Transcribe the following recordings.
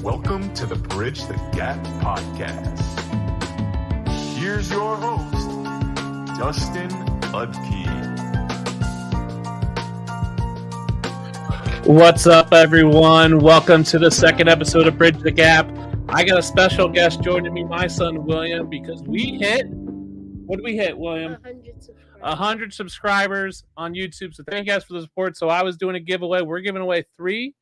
Welcome to the Bridge the Gap podcast. Here's your host, Dustin Udke. What's up, everyone? Welcome to the second episode of Bridge the Gap. I got a special guest joining me, my son, William, because we hit, what did we hit, William? 100 subscribers on YouTube. So thank you guys for the support. So I was doing a giveaway. We're giving away 3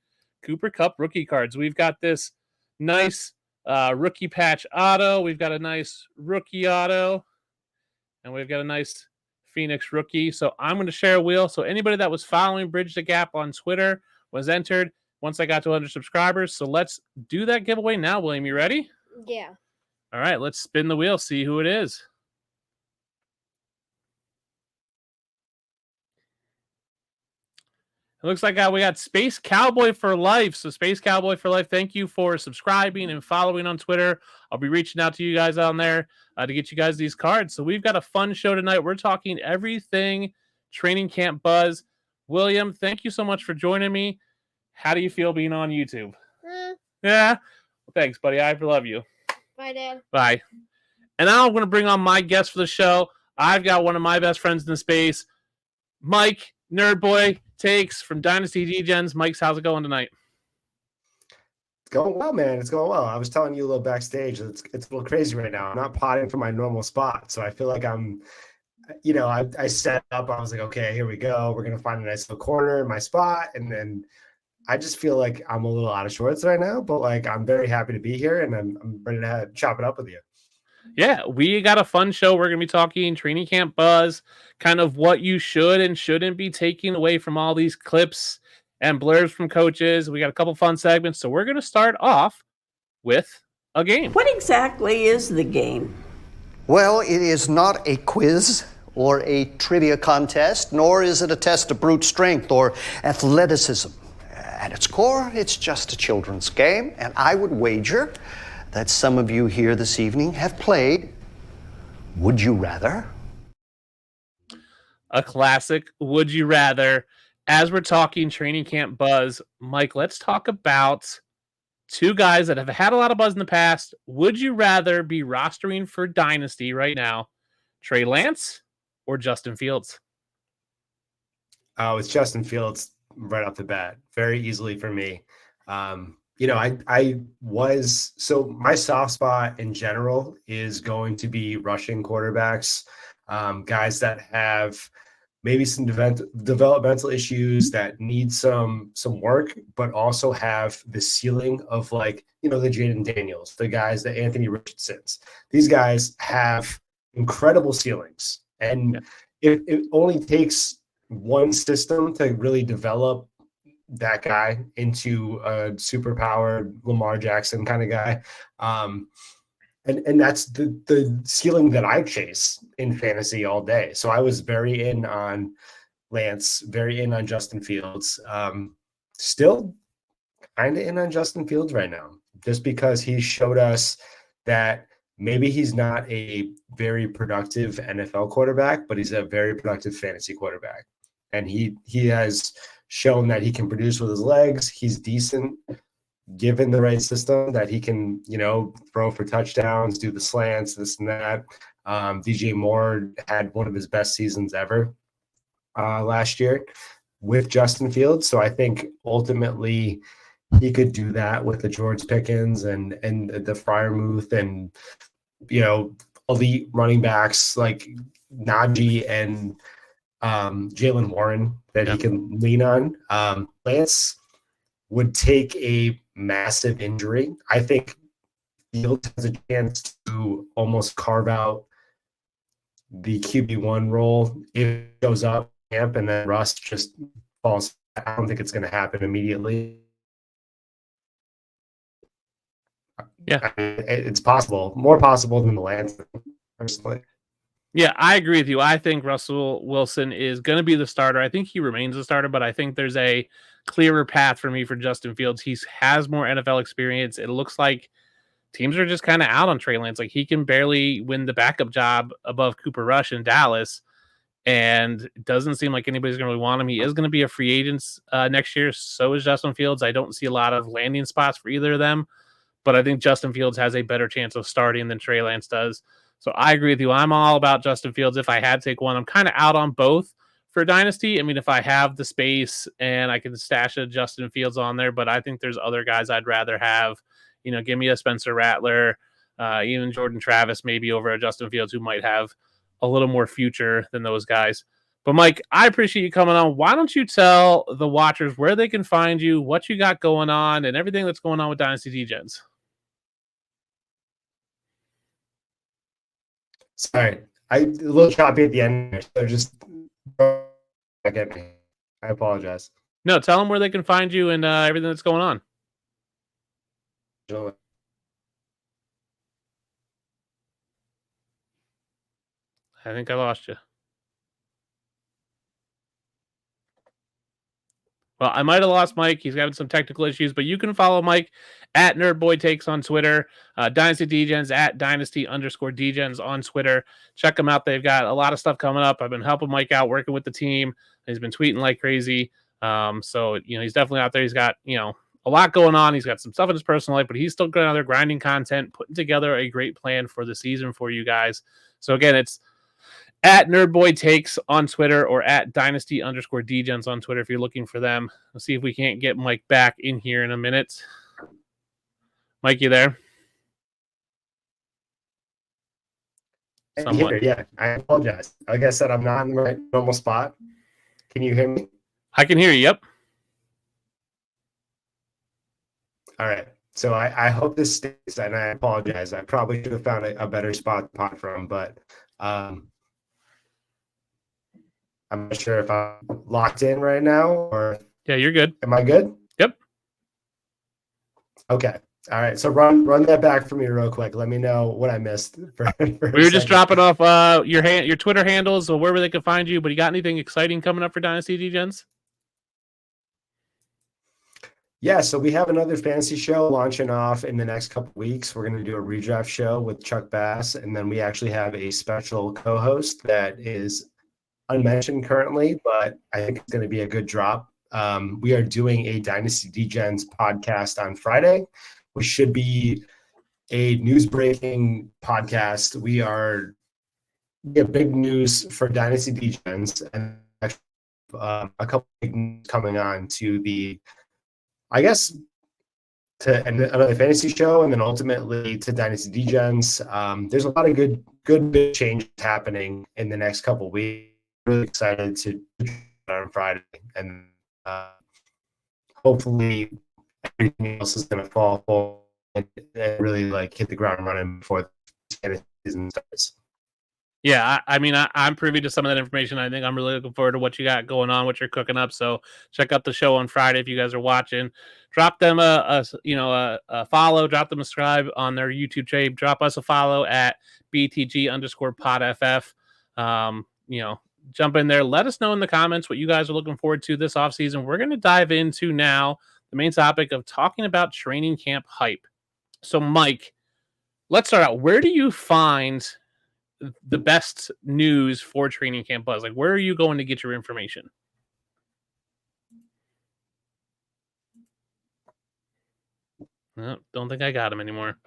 Cooper Cup rookie cards. We've got this nice rookie patch auto. We've got a nice rookie auto. And we've got a nice Phoenix rookie. So I'm going to share a wheel. So anybody that was following Bridge the Gap on Twitter was entered once I got to 100 subscribers. So let's do that giveaway now, William. You ready? Yeah. All right, let's spin the wheel, see who it is. It looks like we got Space Cowboy for Life. So Space Cowboy for Life, thank you for subscribing and following on Twitter. I'll be reaching out to you guys on there to get you guys these cards. So we've got a fun show tonight. We're talking everything training camp buzz. William, thank you so much for joining me. How do you feel being on YouTube? Yeah? Well, thanks, buddy. I love you. Bye, Dad. Bye. And now I'm going to bring on my guest for the show. I've got one of my best friends in the space, Mike, Nerd Boy Takes from Dynasty Degens. Mike's, how's it going tonight? It's going well, man. It's going well. I was telling you a little backstage. It's a little crazy right now. I'm not potting from my normal spot, so I feel like I'm, I set up. I was like, okay, here we go. We're gonna find a nice little corner in my spot, and then I just feel like I'm a little out of sorts right now. But like, I'm very happy to be here, and I'm ready to chop it up with you. Yeah, we got a fun show. We're going to be talking training camp buzz, kind of what you should and shouldn't be taking away from all these clips and blurbs from coaches. We got a couple fun segments. So we're going to start off with a game. What exactly is the game? Well, it is not a quiz or a trivia contest, nor is it a test of brute strength or athleticism. At its core, it's just a children's game, and I would wager that some of you here this evening have played Would You Rather? A classic Would You Rather. As we're talking training camp buzz, Mike, let's talk about 2 guys that have had a lot of buzz in the past. Would you rather be rostering for Dynasty right now, Trey Lance or Justin Fields? Oh, it's Justin Fields right off the bat, very easily for me. My soft spot in general is going to be rushing quarterbacks, guys that have maybe some developmental issues that need some work, but also have the ceiling of the Jaden Daniels, the guys, the Anthony Richardsons. These guys have incredible ceilings, and it only takes one system to really develop that guy into a superpowered Lamar Jackson kind of guy. And that's the ceiling that I chase in fantasy all day. So I was very in on Lance, very in on Justin Fields. Still kind of in on Justin Fields right now, just because he showed us that maybe he's not a very productive NFL quarterback, but he's a very productive fantasy quarterback. And he has shown that he can produce with his legs. He's decent given the right system, that he can, throw for touchdowns, do the slants, this and that. DJ Moore had one of his best seasons ever last year with Justin Fields. So I think ultimately he could do that with the George Pickens and the Freiermuth and, elite running backs like Najee and Jalen Warren that he can lean on. Lance would take a massive injury. I think Fields has a chance to almost carve out the QB1 role if it goes up camp and then Russ just falls. I don't think it's going to happen immediately. Yeah, it's possible, more possible than the Lance, personally. Yeah, I agree with you. I think Russell Wilson is going to be the starter. I think he remains the starter, but I think there's a clearer path for me for Justin Fields. He has more NFL experience. It looks like teams are just kind of out on Trey Lance. Like, he can barely win the backup job above Cooper Rush in Dallas, and it doesn't seem like anybody's going to really want him. He is going to be a free agent next year. So is Justin Fields. I don't see a lot of landing spots for either of them. but I think Justin Fields has a better chance of starting than Trey Lance does. So I agree with you. I'm all about Justin Fields. If I had to take one, I'm kind of out on both for Dynasty. I mean, if I have the space and I can stash a Justin Fields on there, but I think there's other guys I'd rather have. Give me a Spencer Rattler, even Jordan Travis, maybe over a Justin Fields, who might have a little more future than those guys. But Mike, I appreciate you coming on. Why don't you tell the watchers where they can find you, what you got going on, and everything that's going on with Dynasty DGens? Sorry, a little choppy at the end there, so just back at me. I apologize. No, tell them where they can find you and everything that's going on. I think I lost you. Well, I might have lost Mike. He's having some technical issues, but you can follow Mike at NerdBoyTakes on Twitter, Dynasty DGens at Dynasty_DGens on Twitter. Check them out. They've got a lot of stuff coming up. I've been helping Mike out, working with the team. He's been tweeting like crazy. So he's definitely out there. He's got, a lot going on. He's got some stuff in his personal life, but he's still going out there grinding content, putting together a great plan for the season for you guys. So again, it's at NerdBoyTakes on Twitter or at Dynasty_DGens on Twitter if you're looking for them. Let's see if we can't get Mike back in here in a minute. Mike, you there? Yeah, I apologize. Like I said, I'm not in the right normal spot. Can you hear me? I can hear you, yep. All right. So I hope this stays, and I apologize. I probably should have found a better spot to pod from, but I'm not sure if I'm locked in right now or. Yeah, you're good. Am I good? Yep. Okay. All right. So run that back for me real quick. Let me know what I missed. We were just dropping off your Twitter handles or wherever they can find you. But you got anything exciting coming up for Dynasty DGens? Yeah, so we have another fantasy show launching off in the next couple weeks. We're going to do a redraft show with Chuck Bass, and then we actually have a special co-host that is unmentioned currently, but I think it's going to be a good drop. We are doing a Dynasty DGens podcast on Friday, which should be a news-breaking podcast. We have big news for Dynasty DGens, and a couple big news coming on to the, I guess, to another fantasy show, and then ultimately to Dynasty DGens. There's a lot of good big changes happening in the next couple of weeks. Really excited to on Friday, and hopefully everything else is going to fall full and really hit the ground running before the season starts. Yeah, I'm privy to some of that information. I think I'm really looking forward to what you got going on, what you're cooking up. So check out the show on Friday if you guys are watching. Drop them a follow, drop them a subscribe on their YouTube channel. Drop us a follow at BTG_PodFF. Jump in there. Let us know in the comments what you guys are looking forward to this offseason. We're going to dive into now the main topic of talking about training camp hype. So, Mike, let's start out. Where do you find the best news for training camp buzz? Where are you going to get your information? No, don't think I got him anymore.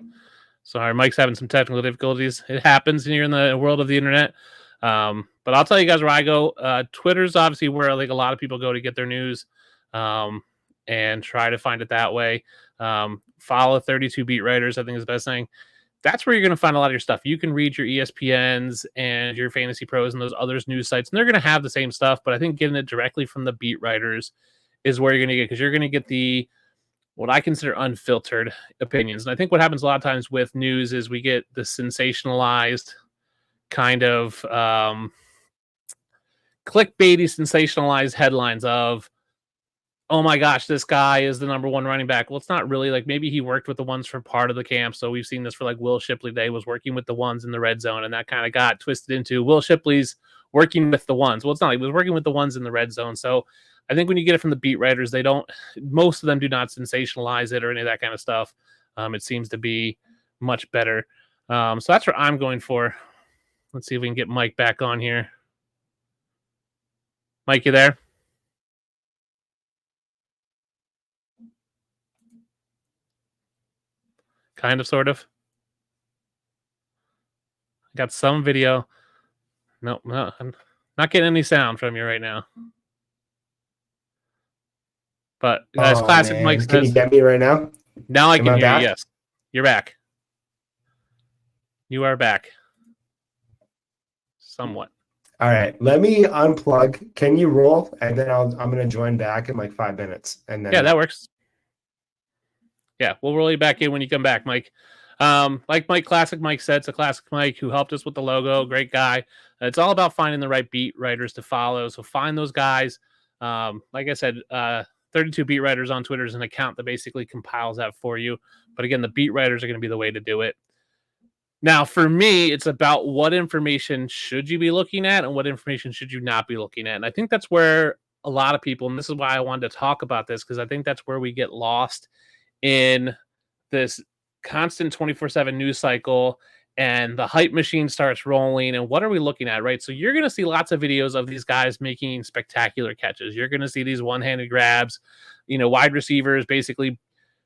Sorry, Mike's having some technical difficulties. It happens here in the world of the internet. But I'll tell you guys where I go. Twitter's obviously where a lot of people go to get their news, and try to find it that way. Follow 32 beat writers, I think is the best thing. That's where you're going to find a lot of your stuff. You can read your ESPNs and your Fantasy Pros and those others news sites, and they're going to have the same stuff, but I think getting it directly from the beat writers is where you're going to get, because you're going to get what I consider unfiltered opinions. And I think what happens a lot of times with news is we get the sensationalized kind of clickbaity, sensationalized headlines of, oh my gosh, this guy is the number one running back. Well, it's not really. Maybe he worked with the ones for part of the camp. So we've seen this for Will Shipley. They was working with the ones in the red zone, and that kind of got twisted into Will Shipley's working with the ones. Well, it's not. He was working with the ones in the red zone. So I think when you get it from the beat writers, most of them do not sensationalize it or any of that kind of stuff. It seems to be much better. So that's what I'm going for. Let's see if we can get Mike back on here. Mike, you there? Kind of, sort of. Got some video. No, I'm not getting any sound from you right now. But as Classic man. Mike Can you says, get me right now? now I Am can I hear back? you. Yes, you're back. You are back. Somewhat. All right. Let me unplug. Can you roll? And then I'm going to join back in like 5 minutes. And then Yeah, that works. Yeah, we'll roll you back in when you come back, Mike. Like Classic Mike said, it's a Classic Mike who helped us with the logo. Great guy. It's all about finding the right beat writers to follow. So find those guys. Like I said, 32 Beat Writers on Twitter is an account that basically compiles that for you. But again, the beat writers are going to be the way to do it. Now, for me, it's about what information should you be looking at and what information should you not be looking at. And I think that's where a lot of people, and this is why I wanted to talk about this, because I think that's where we get lost in this constant 24/7 news cycle, and the hype machine starts rolling. And what are we looking at, right? So you're going to see lots of videos of these guys making spectacular catches. You're going to see these one-handed grabs, wide receivers basically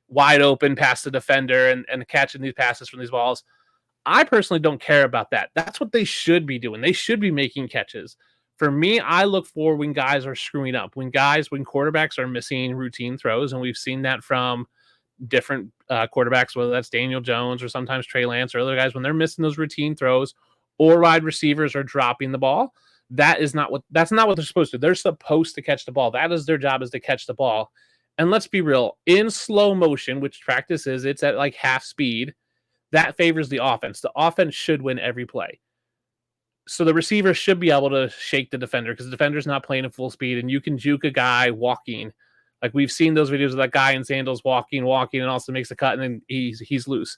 wide open past the defender and catching these passes from these balls. I personally don't care about that. That's what they should be doing. They should be making catches. For me, I look for when guys are screwing up, when quarterbacks are missing routine throws, and we've seen that from different quarterbacks, whether that's Daniel Jones or sometimes Trey Lance or other guys, when they're missing those routine throws or wide receivers are dropping the ball. That's not what they're supposed to do. They're supposed to catch the ball. That is their job, is to catch the ball. And let's be real, in slow motion, which practice is, it's at like half speed. That favors the offense. The offense should win every play. So the receiver should be able to shake the defender because the defender's not playing at full speed, and you can juke a guy walking. Like we've seen those videos of that guy in sandals walking, and also makes a cut, and then he's loose.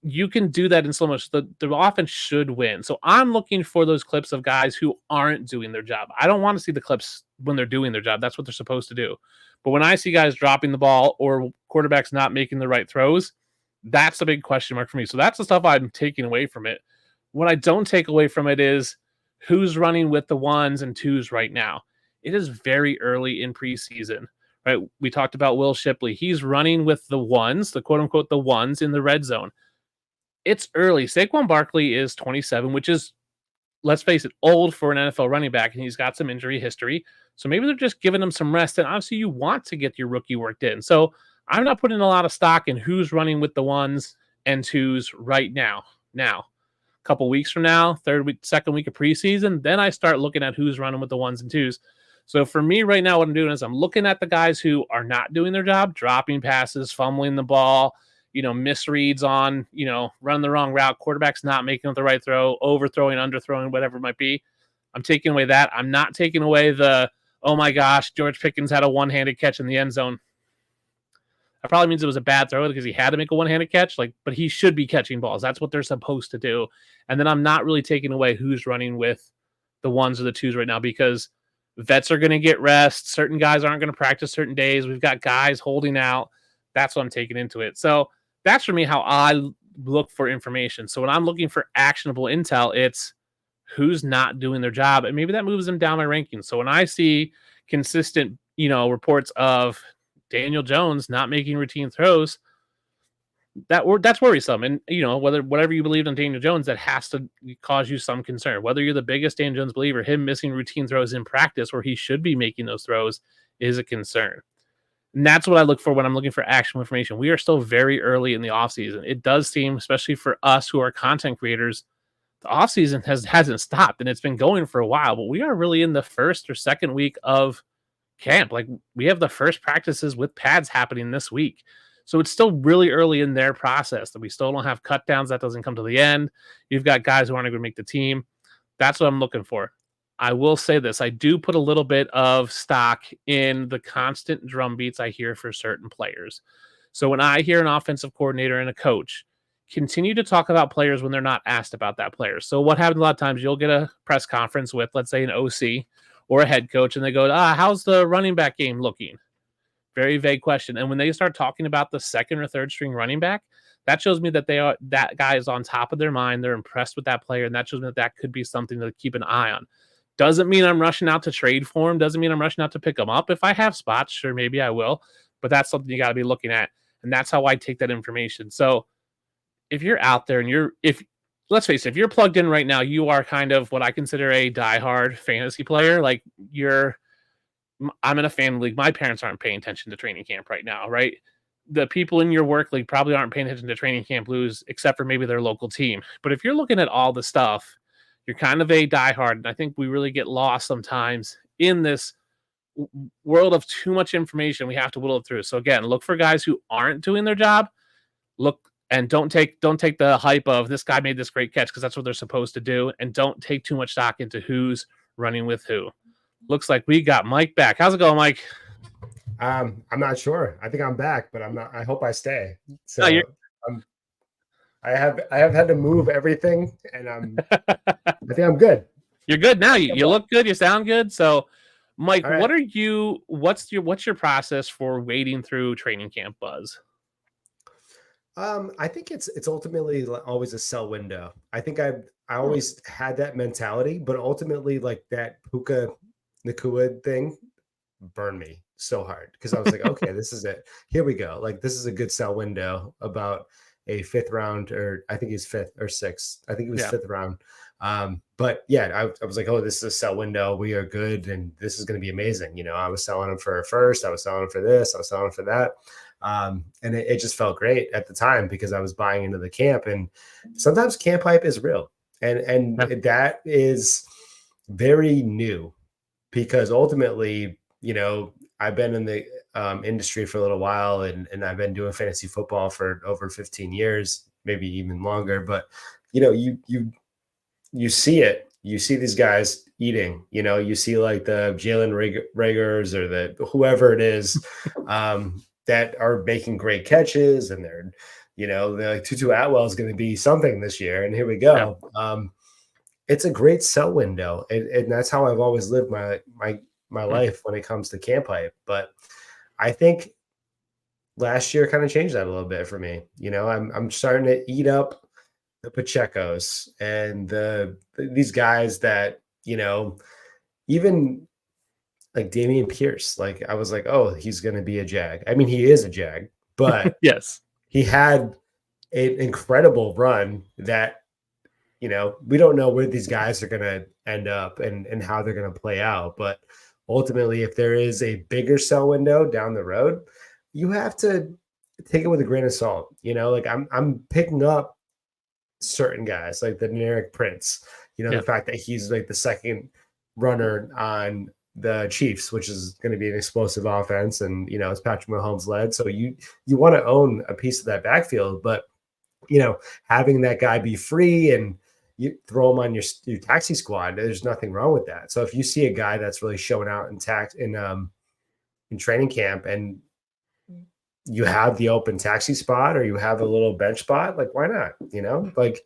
You can do that in slow motion. The offense should win. So I'm looking for those clips of guys who aren't doing their job. I don't want to see the clips when they're doing their job. That's what they're supposed to do. But when I see guys dropping the ball or quarterbacks not making the right throws, that's a big question mark for me. So that's the stuff I'm taking away from it. What I don't take away from it is who's running with the ones and twos right now. It is very early in preseason, right? We talked about Will Shipley. He's running with the ones, the quote unquote, the ones in the red zone. It's early. Saquon Barkley is 27, which is, let's face it, old for an NFL running back, and he's got some injury history. So maybe they're just giving him some rest. And obviously you want to get your rookie worked in. So I'm not putting a lot of stock in who's running with the ones and twos right now. Now, a couple weeks from now, second week of preseason, then I start looking at who's running with the ones and twos. So for me right now, what I'm doing is I'm looking at the guys who are not doing their job, dropping passes, fumbling the ball, misreads on, running the wrong route, quarterback's not making the right throw, overthrowing, underthrowing, whatever it might be. I'm taking away that. I'm not taking away the, oh my gosh, George Pickens had a one-handed catch in the end zone. That probably means it was a bad throw because he had to make a one-handed catch, but he should be catching balls. That's what they're supposed to do. And then I'm not really taking away who's running with the ones or the twos right now, because vets are going to get rest. Certain guys aren't going to practice certain days. We've got guys holding out. That's what I'm taking into it. So that's for me how I look for information. So when I'm looking for actionable intel, it's who's not doing their job. And maybe that moves them down my rankings. So when I see consistent, reports of Daniel Jones not making routine throws, that's worrisome. And whatever you believe in Daniel Jones, that has to cause you some concern. Whether you're the biggest Daniel Jones believer, him missing routine throws in practice where he should be making those throws is a concern. And that's what I look for when I'm looking for actionable information. We are still very early in the offseason. It does seem, especially for us who are content creators, the offseason hasn't stopped, and it's been going for a while, but we are really in the first or second week of camp. Like, we have the first practices with pads happening this week. So it's still really early in their process that we still don't have cut downs. That doesn't come to the end. You've got guys who aren't going to make the team. That's what I'm looking for. I will say this. I do put a little bit of stock in the constant drum beats I hear for certain players. So when I hear an offensive coordinator and a coach continue to talk about players when they're not asked about that player. So what happens a lot of times, you'll get a press conference with, let's say, an OC or a head coach, and they go, how's the running back game looking? Very vague question. And when they start talking about the second or third string running back, that shows me that that guy is on top of their mind. They're impressed with that player, and that shows me that could be something to keep an eye on. Doesn't mean I'm rushing out to trade for him. Doesn't mean I'm rushing out to pick him up. If I have spots, sure, maybe I will. But that's something you got to be looking at. And that's how I take that information. So if you're out there and let's face it, if you're plugged in right now, you are kind of what I consider a diehard fantasy player. Like I'm in a family league. My parents aren't paying attention to training camp right now, right? The people in your work league probably aren't paying attention to training camp blues, except for maybe their local team. But if you're looking at all the stuff, you're kind of a diehard. And I think we really get lost sometimes in this world of too much information. We have to whittle it through. So again, look for guys who aren't doing their job. Look and don't take the hype of this guy made this great catch because that's what they're supposed to do. And don't take too much stock into who's running with who. Looks like we got Mike back. How's it going, Mike? I'm not sure. I think I'm back, but I'm not. I hope I stay. So I have had to move everything, and I think I'm good. You're good now. You look good. You sound good. So, Mike, right. What's your process for wading through training camp buzz? I think it's ultimately always a sell window. I think I always had that mentality, but ultimately, like that Puka Nakua thing burned me so hard because I was like, okay, this is it. Here we go. Like, this is a good sell window about a 5th round, or I think he's 5th or 6th. I think it was 5th round. But yeah, I was like, oh, this is a sell window. We are good. And this is going to be amazing. You know, I was selling him for a first, I was selling him for this, I was selling him for that. And it just felt great at the time because I was buying into the camp, and sometimes camp hype is real. And that is very new because ultimately, you know, I've been in the industry for a little while, and I've been doing fantasy football for over 15 years, maybe even longer. But, you know, you see it. You see these guys eating, you know, you see like the Jalen Ragers or the whoever it is that are making great catches, and they're, you know, they're like Tutu Atwell is going to be something this year. And here we go. Yeah. It's a great sell window. And that's how I've always lived my life when it comes to camp hype. But I think last year kind of changed that a little bit for me. You know, I'm starting to eat up the Pachecos and these guys that, you know, even like Damian Pierce, like I was like, oh, he's going to be a Jag. I mean, he is a Jag, but yes, he had an incredible run that, you know, we don't know where these guys are going to end up and how they're going to play out. But ultimately, if there is a bigger sell window down the road, you have to take it with a grain of salt. You know, like I'm picking up certain guys like the Generic Prince, you know, the fact that he's like the second runner on the Chiefs, which is going to be an explosive offense. And, you know, it's Patrick Mahomes led. So you want to own a piece of that backfield, but, you know, having that guy be free and you throw him on your taxi squad, there's nothing wrong with that. So if you see a guy that's really showing out in training camp and you have the open taxi spot or you have a little bench spot, like why not? You know, like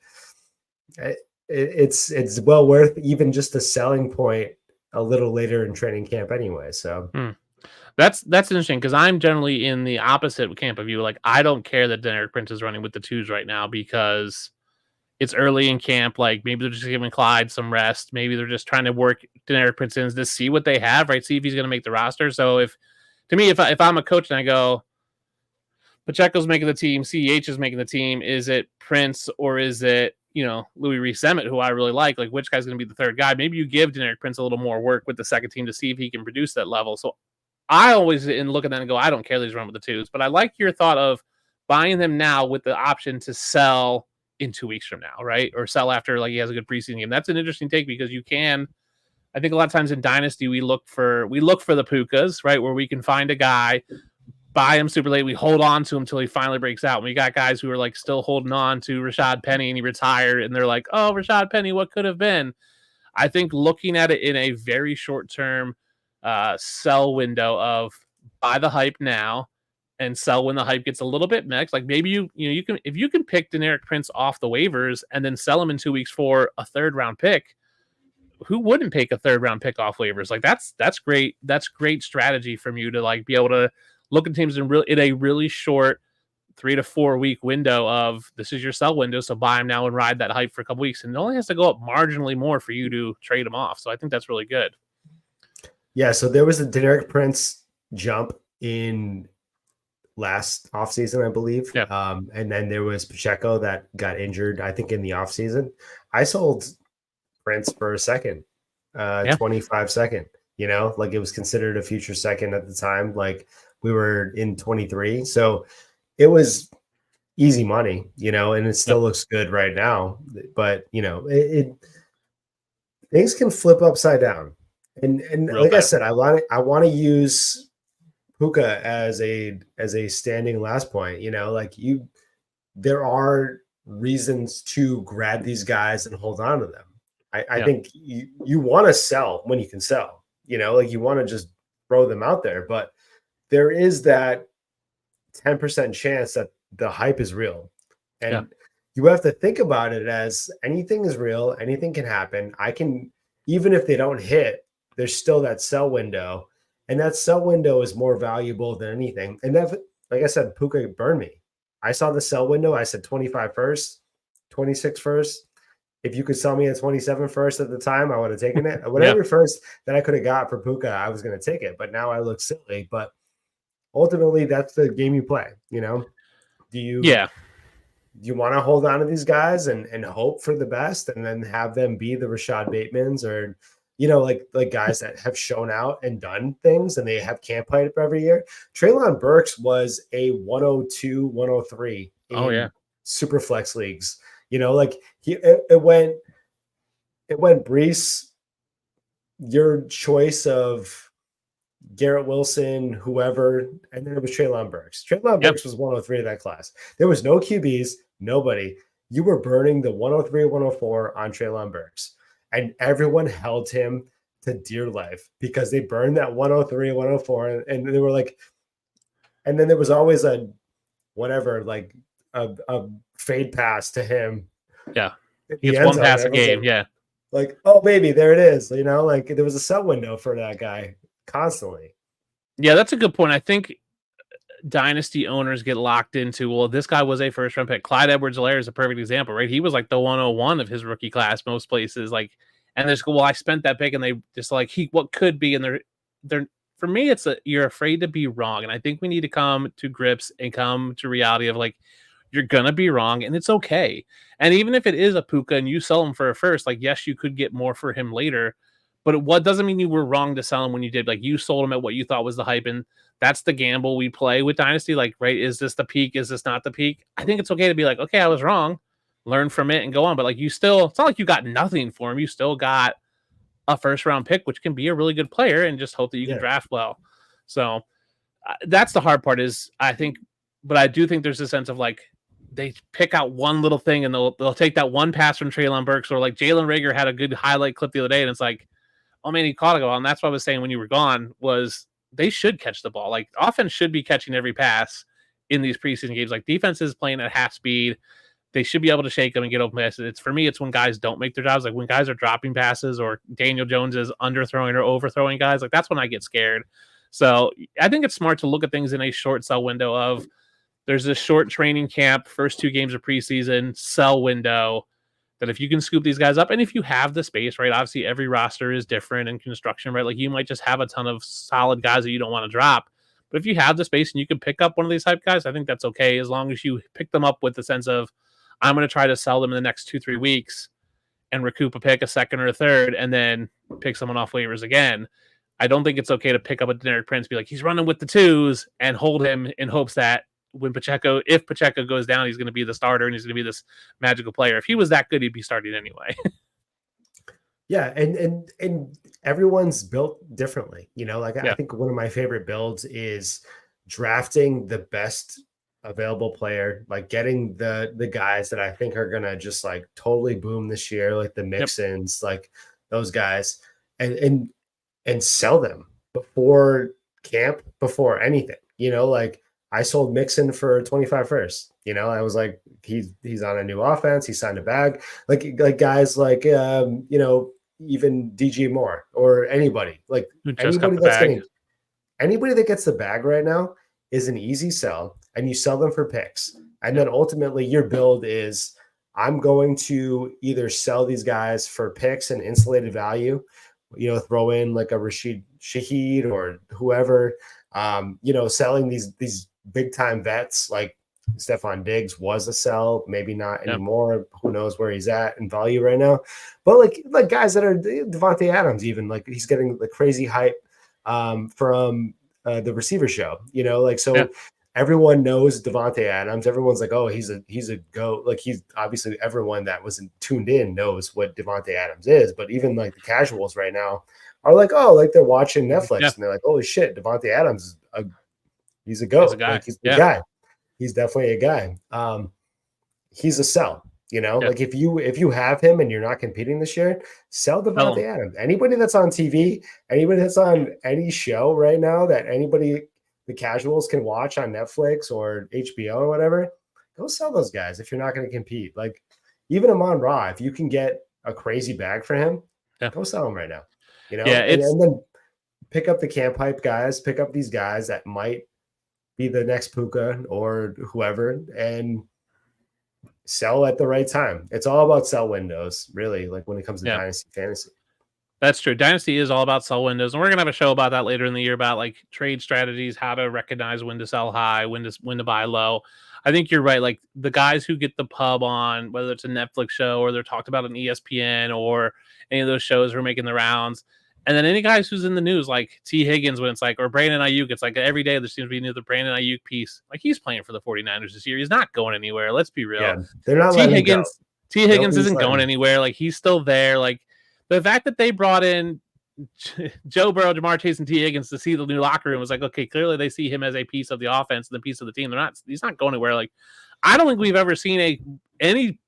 it's well worth even just a selling point a little later in training camp anyway. So that's interesting because I'm generally in the opposite camp of you. Like I don't care that Generic Prince is running with the 2s right now because it's early in camp. Like maybe they're just giving Clyde some rest. Maybe they're just trying to work Generic Prince in to see what they have, right? See if he's going to make the roster. So if I'm a coach and I go, Pacheco's making the team, CEH is making the team, is it Prince or is it, you know, Louis Rees-Emmett, who I really like which guy's going to be the third guy? Maybe you give Generic Prince a little more work with the second team to see if he can produce that level. So I always look at that and go, I don't care that he's running with the 2s, but I like your thought of buying them now with the option to sell in 2 weeks from now, right? Or sell after like he has a good preseason game. That's an interesting take because you can, I think a lot of times in Dynasty, we look for the Pukas, right? Where we can find a guy, buy him super late. We hold on to him until he finally breaks out. And we got guys who are like still holding on to Rashad Penny and he retired and they're like, oh, Rashad Penny, what could have been? I think looking at it in a very short term sell window of buy the hype now and sell when the hype gets a little bit mixed. Like maybe you can, if you can pick Generic Prince off the waivers and then sell him in 2 weeks for a 3rd round pick, who wouldn't pick a 3rd round pick off waivers? Like that's great. That's great strategy from you to like be able to look at teams in a really short 3 to 4 week window of this is your sell window. So buy him now and ride that hype for a couple weeks. And it only has to go up marginally more for you to trade him off. So I think that's really good. Yeah. So there was a Generic Prince jump in last offseason, I believe. Yeah. And then there was Pacheco that got injured, I think, in the offseason. I sold Prince for a second, 25 second, like it was considered a future second at the time. Like we were in 23. So it was easy money, and it still looks good right now. But, things can flip upside down. And Real like I fast. said, I want to use Puka as a standing last point, there are reasons to grab these guys and hold on to them. I think you want to sell when you can sell, like you want to just throw them out there, but there is that 10% chance that the hype is real. And you have to think about it as anything is real, anything can happen. Even if they don't hit, there's still that sell window. And that sell window is more valuable than anything. And that, like I said, Puka burned me. I saw the sell window. I said 25 first, 26 first. If you could sell me at 27 first at the time, I would have taken it. Whatever first that I could have got for Puka, I was going to take it. But now I look silly. But ultimately, that's the game you play. Do you want to hold on to these guys and hope for the best and then have them be the Rashad Batemans or, like guys that have shown out and done things and they have camp hype every year? Treylon Burks was a 102, 103 in super flex leagues. Like it went Brees, your choice of Garrett Wilson, whoever, and then it was Treylon Burks. Treylon Burks was 103 of that class. There was no QBs, nobody. You were burning the 103, 104 on Treylon Burks. And everyone held him to dear life because they burned that 103, 104. And they were like, and then there was always a fade pass to him. Yeah. He gets one pass a game. Like, oh, baby, there it is. Like there was a sell window for that guy constantly. Yeah, that's a good point. I think dynasty owners get locked into, well, this guy was a first round pick. Clyde Edwards-Helaire is a perfect example, right? He was like the 101 of his rookie class most places. Like, and there's, well, I spent that pick, and they just like what could be, and they're for me, it's you're afraid to be wrong, and I think we need to come to grips and come to reality of like you're gonna be wrong, and it's okay. And even if it is a Puka and you sell him for a first, like yes, you could get more for him later. But what doesn't mean you were wrong to sell him when you did. Like you sold him at what you thought was the hype, and that's the gamble we play with Dynasty. Like, right, is this the peak? Is this not the peak? I think it's okay to be like, okay, I was wrong, learn from it and go on. But like it's not like you got nothing for him. You still got a first round pick, which can be a really good player, and just hope that you can draft well. So that's the hard part is but I do think there's a sense of like, they pick out one little thing and they'll take that one pass from Treylon Burks, or like Jalen Reagor had a good highlight clip the other day, and it's like, oh man, he caught a ball. And that's what I was saying when you were gone was they should catch the ball. Like offense should be catching every pass in these preseason games. Like defense is playing at half speed. They should be able to shake them and get open passes. For me, it's when guys don't make their jobs. Like when guys are dropping passes or Daniel Jones is underthrowing or overthrowing guys. Like that's when I get scared. So I think it's smart to look at things in a short sell window of there's this short training camp, first 2 games of preseason, sell window, that if you can scoop these guys up, and if you have the space, right? Obviously, every roster is different in construction, right? Like you might just have a ton of solid guys that you don't want to drop. But if you have the space and you can pick up one of these hype guys, I think that's okay, as long as you pick them up with the sense of, I'm going to try to sell them in the next 2-3 weeks and recoup a pick, a second or a third, and then pick someone off waivers again. I don't think it's okay to pick up a generic Prince, be like, he's running with the 2s, and hold him in hopes that if Pacheco goes down, he's going to be the starter and he's going to be this magical player. If he was that good, he'd be starting anyway. Yeah. And everyone's built differently, I think one of my favorite builds is drafting the best available player, like getting the guys that I think are going to just like totally boom this year, like the Mixons, like those guys, and sell them before camp, before anything, like I sold Mixon for 25 first. I was like, he's on a new offense. He signed a bag. Like guys like, even DJ Moore or anybody. Like anybody that gets the bag right now is an easy sell, and you sell them for picks. And then ultimately your build is, I'm going to either sell these guys for picks and insulated value, throw in like a Rashid Shaheed or whoever, selling these big time vets like Stephon Diggs was a sell, maybe not anymore. Who knows where he's at in value right now? But like guys that are Devontae Adams, even like he's getting the crazy hype from the receiver show, so everyone knows Devontae Adams. Everyone's like, oh, he's a GOAT. Like he's obviously everyone that wasn't tuned in knows what Devontae Adams is, but even like the casuals right now are like, oh, like they're watching Netflix and they're like, holy shit, Devontae Adams he's a GOAT. He's a guy. Like he's the guy. He's definitely a guy. He's a sell, like if you have him and you're not competing this year, sell Devontae Adams. Anybody that's on TV, anybody that's on any show right now that the casuals can watch on Netflix or HBO or whatever, go sell those guys if you're not going to compete. Like even Amon Ra, if you can get a crazy bag for him, go sell him right now. And then pick up the camp hype guys, pick up these guys that might be the next Puka or whoever and sell at the right time. It's all about sell windows, really, like when it comes to Dynasty Fantasy. That's true. Dynasty is all about sell windows, and we're gonna have a show about that later in the year about like trade strategies, how to recognize when to sell high, when to buy low. I think you're right. Like the guys who get the pub on, whether it's a Netflix show or they're talked about on ESPN or any of those shows who are making the rounds. And then any guys who's in the news, like T. Higgins, when it's like, or Brandon Ayuk, it's like every day there seems to be another Brandon Ayuk piece. Like he's playing for the 49ers this year. He's not going anywhere. Let's be real. Yeah, they're not T. Higgins isn't going anywhere. Like he's still there. Like the fact that they brought in Joe Burrow, Jamar Chase, and T. Higgins to see the new locker room was like, okay, clearly they see him as a piece of the offense and the piece of the team. He's not going anywhere. Like I don't think we've ever seen any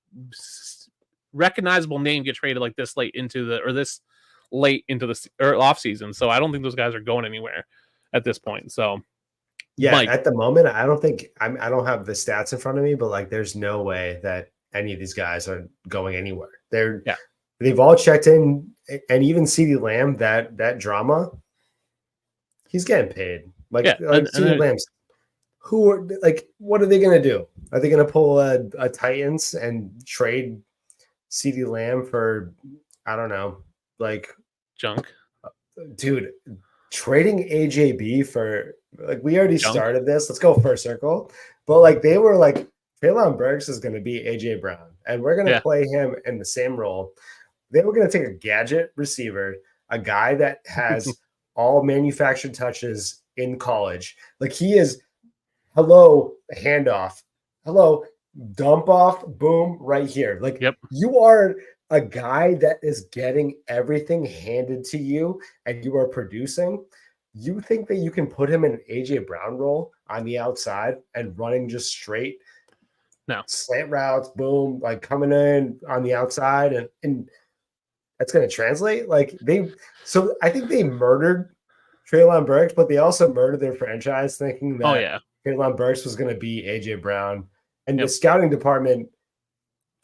recognizable name get traded like this late into the off season. So I don't think those guys are going anywhere at this point. So Mike, at the moment, I don't think I don't have the stats in front of me, but like there's no way that any of these guys are going anywhere. They've all checked in, and even CeeDee Lamb, that drama, he's getting paid. CeeDee Lamb's what are they gonna do? Are they gonna pull a Titans and trade CeeDee Lamb for I don't know, like junk? Dude, trading AJB for we already started this. Let's go first circle. But like they were like Treylon Burks is gonna be AJ Brown, and we're gonna play him in the same role. They were going to take a gadget receiver, a guy that has all manufactured touches in college. Like he is, hello, handoff, hello, dump off, boom, right here. Like you are a guy that is getting everything handed to you and you are producing. You think that you can put him in an AJ Brown role on the outside and running just straight slant routes, boom, like coming in on the outside and that's going to translate. So I think they murdered Treylon Burks, but they also murdered their franchise thinking that Treylon Burks was going to be AJ Brown. And the scouting department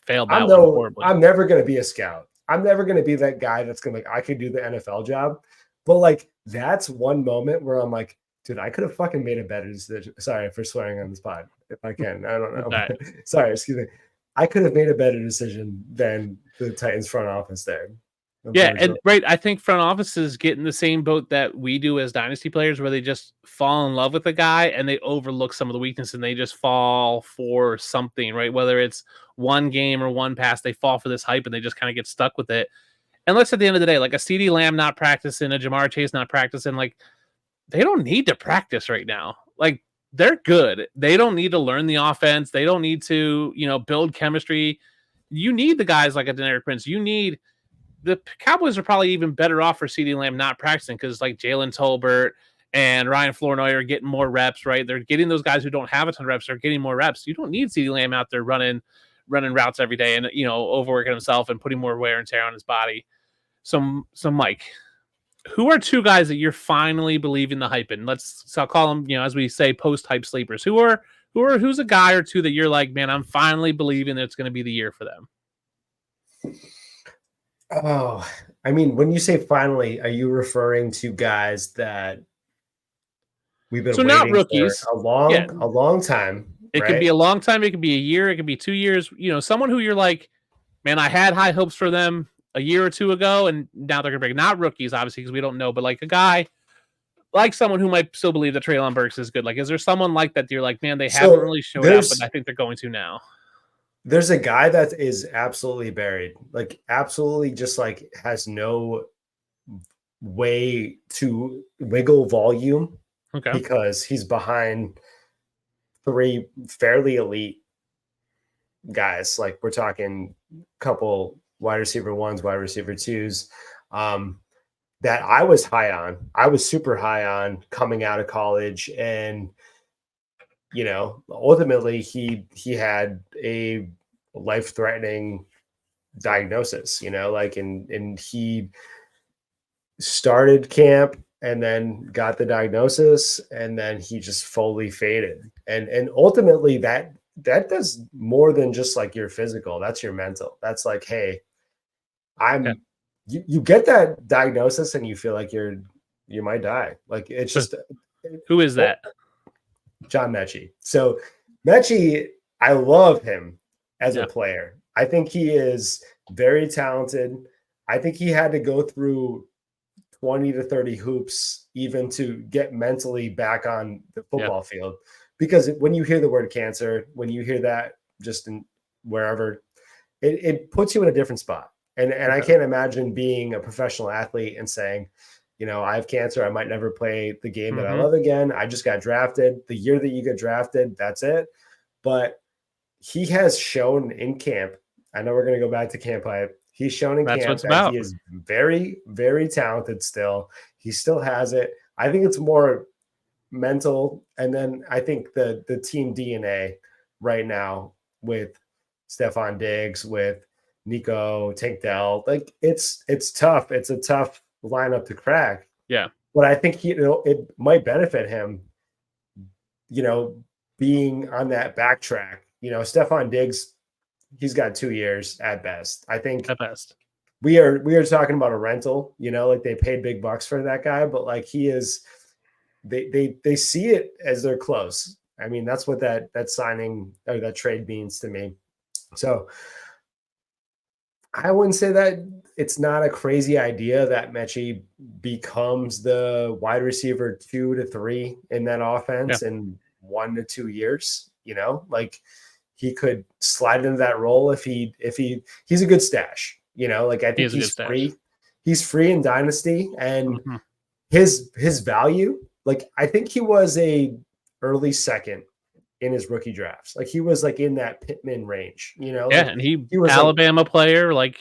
failed. I'm never going to be a scout. I'm never going to be that guy that's going to I could do the NFL job. But that's one moment where I'm like, dude, I could have fucking made a better decision. Sorry for swearing on the spot. If I can, I don't know. Sorry, excuse me. I could have made a better decision than the Titans front office there. I think front offices get in the same boat that we do as dynasty players, where they just fall in love with a guy and they overlook some of the weakness and they just fall for something, right? Whether it's one game or one pass, they fall for this hype and they just kind of get stuck with it. And let's at the end of the day, like a CeeDee Lamb not practicing, a Jamar Chase not practicing, like they don't need to practice right now. Like they're good. They don't need to learn the offense. They don't need to, build chemistry. You need the guys like a Deneric Prince. The Cowboys are probably even better off for CeeDee Lamb not practicing because like Jalen Tolbert and Ryan Flournoy are getting more reps, right? They're getting those guys who don't have a ton of reps are getting more reps. You don't need CeeDee Lamb out there running routes every day and, overworking himself and putting more wear and tear on his body. So Mike, who are two guys that you're finally believing the hype in? I'll call them, as we say, post-hype sleepers. Who's a guy or two that you're like, man, I'm finally believing that it's going to be the year for them? Oh, I mean, when you say finally, are you referring to guys that we've been waiting not rookies. For a long time? It could be a long time. It could be a year. It could be 2 years. Someone who you're like, man, I had high hopes for them a year or two ago, and now they're going to break. Not rookies, obviously, because we don't know, but like a guy like someone who might still believe that Treylon Burks is good. Like, is there someone like that you're like, man, they So haven't really showed up, there's but I think they're going to now? there's a guy that is absolutely buried, like absolutely just like has no way to wiggle volume Okay. because he's behind three fairly elite guys. Like we're talking couple wide receiver ones, wide receiver twos, that I was high on. I was super high on coming out of college, and ultimately he had a life-threatening diagnosis. And he started camp and then got the diagnosis, and then he just fully faded. And ultimately that does more than just like your physical. That's your mental. That's like, hey, you get that diagnosis and you feel like you might die. Like it's just who is that? John Mechie. So Mechie, I love him as a player. I think he is very talented. I think he had to go through 20 to 30 hoops even to get mentally back on the football field. Because when you hear the word cancer, when you hear that just in wherever, it puts you in a different spot. And I can't imagine being a professional athlete and saying, I have cancer. I might never play the game that I love again. I just got drafted. The year that you get drafted, that's it. But he has shown in camp, I know we're going to go back to camp hype. He's shown in camp that he is very, very talented still. He still has it. I think it's more mental. And then I think the team DNA right now with Stephon Diggs, with Nico, Tank Dell, like it's tough. It's a tough lineup to crack. Yeah. But I think it might benefit him, being on that backtrack. Stephon Diggs, he's got 2 years at best. I think at best. We are talking about a rental, like they paid big bucks for that guy, but like he is, they see it as they're close. I mean, that's what that signing or that trade means to me. So I wouldn't say that it's not a crazy idea that Mechie becomes the wide receiver 2 to 3 in that offense in 1 to 2 years. Like he could slide into that role if he's a good stash. Like I think he's free. He's free in Dynasty, and his value. Like I think he was a early second in his rookie drafts. Like he was like in that Pittman range, and he was Alabama like, player. Like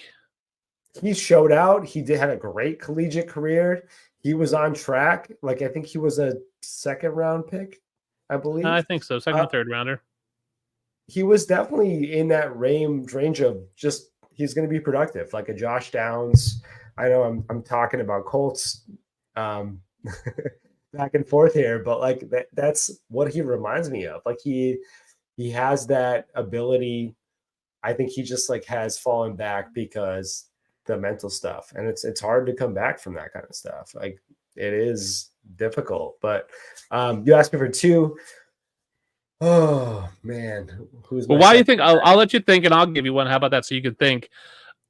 he showed out. He had a great collegiate career. He was on track. Like I think he was a second round pick, I believe. I think so. Second or third rounder. He was definitely in that range of just he's going to be productive, like a Josh Downs. I know I'm talking about Colts back and forth here, but like that's what he reminds me of. Like he has that ability. I think he just like has fallen back because the mental stuff, and it's hard to come back from that kind of stuff. Like it is difficult. But you asked me for 2. Oh man, well, why do you think? I'll let you think, and I'll give you one. How about that? So you can think.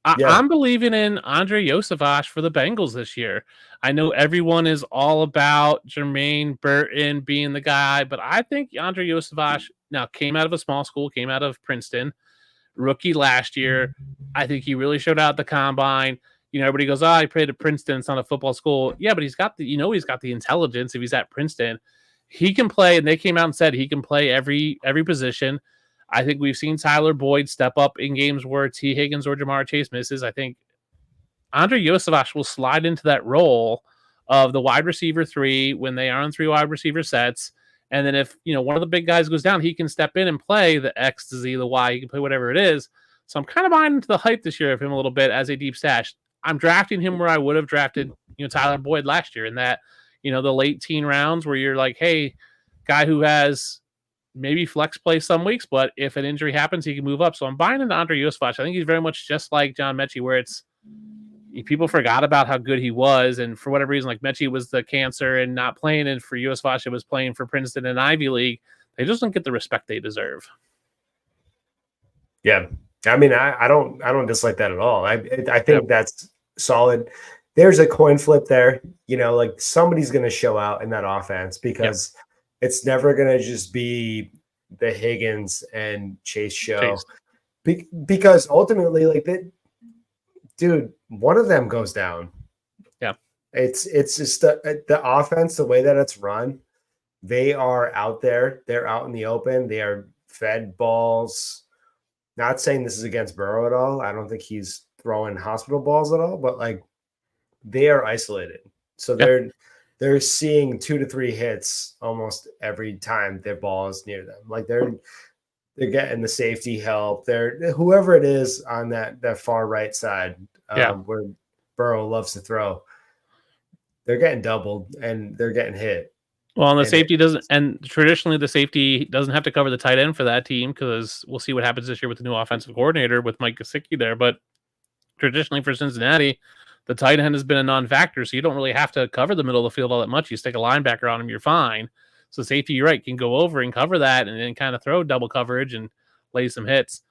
I'm believing in Andre Iosivas for the Bengals this year. I know everyone is all about Jermaine Burton being the guy, but I think Andre Iosivas now came out of a small school, came out of Princeton, rookie last year. I think he really showed out at the combine. Everybody goes, he played at Princeton. It's not a football school. Yeah, but he's got he's got the intelligence if he's at Princeton. He can play, and they came out and said he can play every position. I think we've seen Tyler Boyd step up in games where T. Higgins or Jamar Chase misses. I think Andre Iosivas will slide into that role of the wide receiver 3 when they are on 3 wide receiver sets. And then if, one of the big guys goes down, he can step in and play the X, the Z, the Y. He can play whatever it is. So I'm kind of buying into the hype this year of him a little bit as a deep stash. I'm drafting him where I would have drafted, Tyler Boyd last year in that, the late teen rounds where you're like, hey, guy who has maybe flex play some weeks, but if an injury happens, he can move up. So I'm buying into Andre Iosivas. I think he's very much just like John Mechie, where it's people forgot about how good he was, and for whatever reason, like Mechie was the cancer and not playing, and for Iosivas, it was playing for Princeton and Ivy League. They just don't get the respect they deserve. Yeah, I mean, I don't dislike that at all. I think that's solid. there's a coin flip there. Like somebody's going to show out in that offense because it's never going to just be the Higgins and Chase show. Because ultimately, like dude, one of them goes down. Yeah. It's just the offense, the way that it's run, they are out there. They're out in the open. They are fed balls. Not saying this is against Burrow at all. I don't think he's throwing hospital balls at all, but like they are isolated. So they're seeing 2 to 3 hits almost every time their ball is near them. Like they're getting the safety help. They're whoever it is on that far right side where Burrow loves to throw. They're getting doubled and they're getting hit. Well, and the safety doesn't, and traditionally the safety doesn't have to cover the tight end for that team because we'll see what happens this year with the new offensive coordinator with Mike Gesicki there. But traditionally for Cincinnati, the tight end has been a non-factor, so you don't really have to cover the middle of the field all that much. You stick a linebacker on him, you're fine. So safety, you're right, can go over and cover that and then kind of throw double coverage and lay some hits.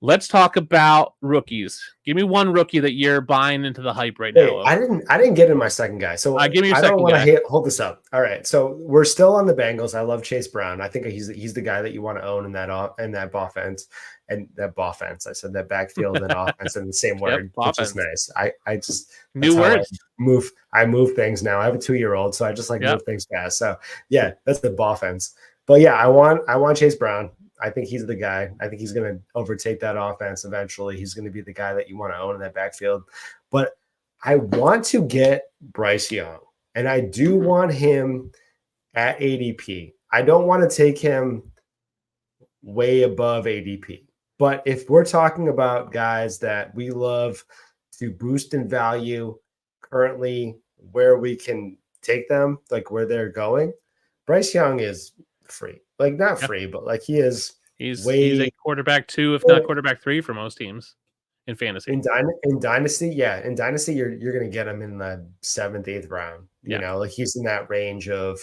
Let's talk about rookies. Give me one rookie that you're buying into the hype right now. I didn't get in my second guy. So give me your I second don't want guy. to hold this up. All right. So we're still on the Bengals. I love Chase Brown. I think he's the guy that you want to own in that offense and that offense. I said that backfield and offense in the same word, which is nice. I just new words. I move things now. I have a 2-year-old, so I just move things fast. So yeah, that's the offense. But yeah, I want Chase Brown. I think he's the guy. I think he's going to overtake that offense eventually. He's going to be the guy that you want to own in that backfield. But I want to get Bryce Young, and I do want him at ADP. I don't want to take him way above ADP. But if we're talking about guys that we love to boost in value currently where we can take them, like where they're going, Bryce Young is free. Like not free, but like he's a quarterback 2, if not quarterback 3 for most teams in fantasy. In dynasty, in dynasty, you're gonna get him in the 7th, 8th round. You know, like he's in that range of.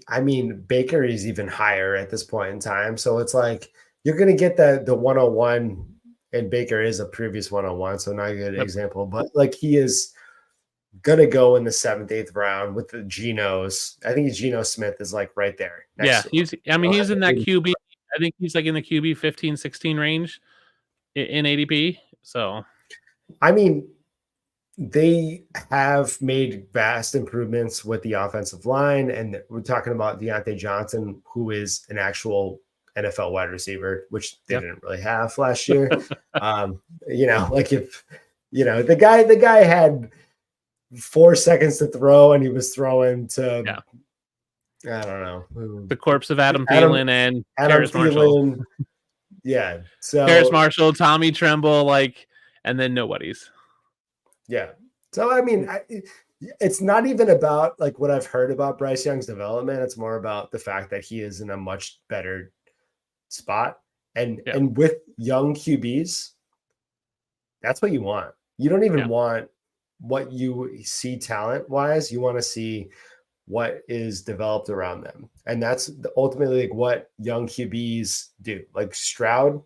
I mean, Baker is even higher at this point in time, so it's like you're gonna get the 101, and Baker is a previous 101, so not a good example, but like he is gonna go in the 7th, 8th round with the Genos. I think Geno Smith is like right there. He's in that QB. I think he's like in the QB 15, 16 range in ADP. So, I mean, they have made vast improvements with the offensive line, and we're talking about Deontay Johnson, who is an actual NFL wide receiver, which they didn't really have last year. Like if the guy had 4 seconds to throw, and he was throwing to I don't know, the corpse of Adam Thielen and Harris Marshall. Yeah, so Harris Marshall, Tommy Tremble, and then nobody's. Yeah, so I mean, it's not even about like what I've heard about Bryce Young's development. It's more about the fact that he is in a much better spot, and with young QBs, that's what you want. You don't even want what you see talent wise. You want to see what is developed around them, and that's ultimately like what young QBs do. Like Stroud,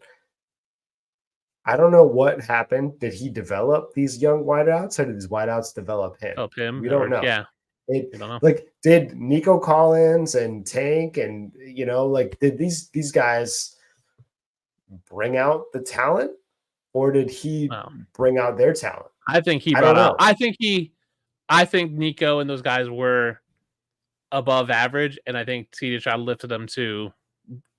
I don't know what happened. Did he develop these young wideouts, or did these wideouts develop him? Help him. We don't know. Yeah, we don't know. Like, did Nico Collins and Tank and did these guys bring out the talent, or did he bring out their talent? I think he brought out. I think Nico and those guys were above average, and I think CJ Stroud lifted them to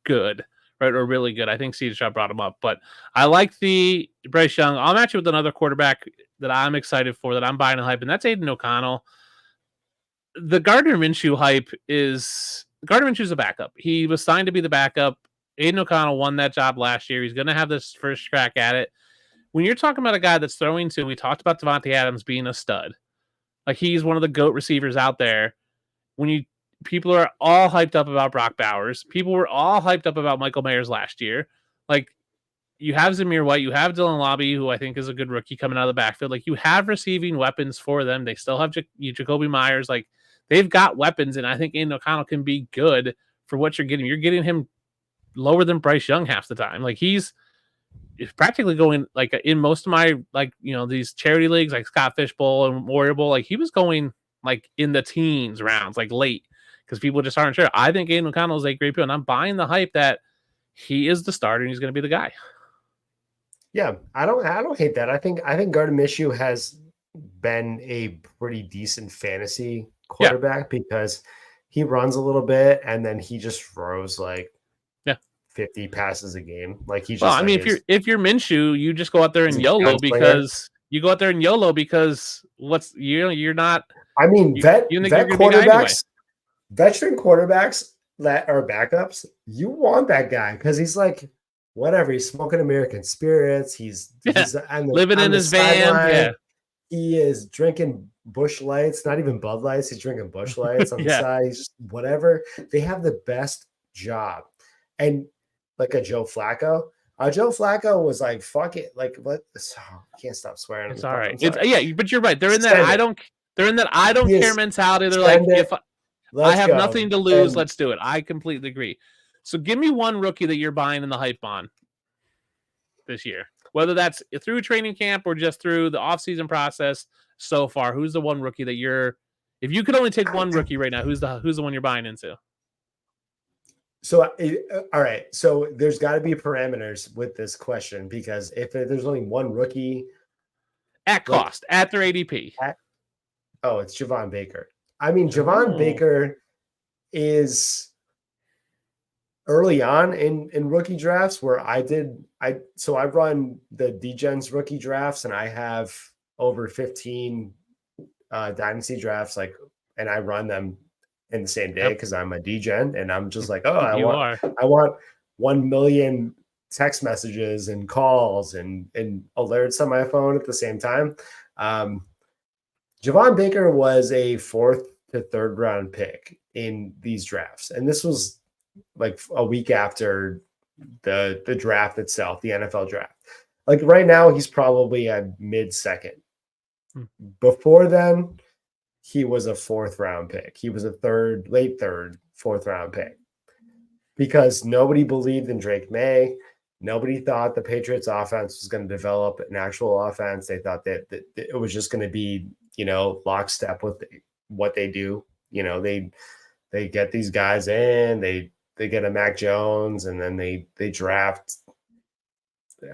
good, right, or really good. I think CJ Stroud brought them up, but I like the Bryce Young. I'll match it with another quarterback that I'm excited for, that I'm buying a hype, and that's Aiden O'Connell. The Gardner Minshew hype is Gardner Minshew's a backup. He was signed to be the backup. Aiden O'Connell won that job last year. He's going to have this first crack at it. When you're talking about a guy that's throwing to, we talked about Devontae Adams being a stud. Like, he's one of the GOAT receivers out there. People are all hyped up about Brock Bowers. People were all hyped up about Michael Mayers last year. Like, you have Zamir White, you have Dylan Lobby, who I think is a good rookie coming out of the backfield. Like, you have receiving weapons for them. They still have Jacoby Myers. Like, they've got weapons, and I think Aiden O'Connell can be good for what you're getting. You're getting him lower than Bryce Young half the time. Like, he's is practically going like in most of my these charity leagues like Scott Fish Bowl and Memorial Bowl, like he was going like in the teens rounds, like late, because people just aren't sure. I think Aiden O'Connell is a great pick, and I'm buying the hype that he is the starter and he's going to be the guy. Yeah, I don't hate that. I think Gardner Minshew has been a pretty decent fantasy quarterback because he runs a little bit and then he just throws like 50 passes a game. Like he just. Well, I mean, if you're Minshew, you just go out there and YOLO because you're not. I mean, veteran quarterbacks that are backups, you want that guy because he's like, whatever. He's smoking American spirits. He's living in his van. Yeah. He is drinking Busch Lights, not even Bud Lights. He's drinking Busch Lights on the side. He's just whatever. They have the best job. And like a Joe Flacco. Joe Flacco was like, fuck it. Like, what? I can't stop swearing. It's all right. But you're right. They're in that I don't care mentality. They're like, if I have nothing to lose, let's do it. I completely agree. So give me one rookie that you're buying in the hype on this year, whether that's through training camp or just through the offseason process so far. Who's the one rookie that if you could only take one rookie right now, who's the one you're buying into? So, all right. So there's got to be parameters with this question because if there's only one rookie at cost, at their ADP. It's Javon Baker. I mean, Javon Baker is early on in rookie drafts where I run the DGens rookie drafts and I have over 15 dynasty drafts, and I run them in the same day because I'm a DGen and I'm just like, I want 1 million text messages and calls and alerts on my phone at the same time. Javon Baker was a 4th to 3rd round pick in these drafts. And this was like a week after the draft itself, the NFL draft. Like right now, he's probably at mid-second. Before then, he was a 4th round pick. He was a late 3rd, 4th round pick because nobody believed in Drake May. Nobody thought the Patriots offense was going to develop an actual offense. They thought that it was just going to be, lockstep with what they do. They get these guys in, they get a Mac Jones, and then they draft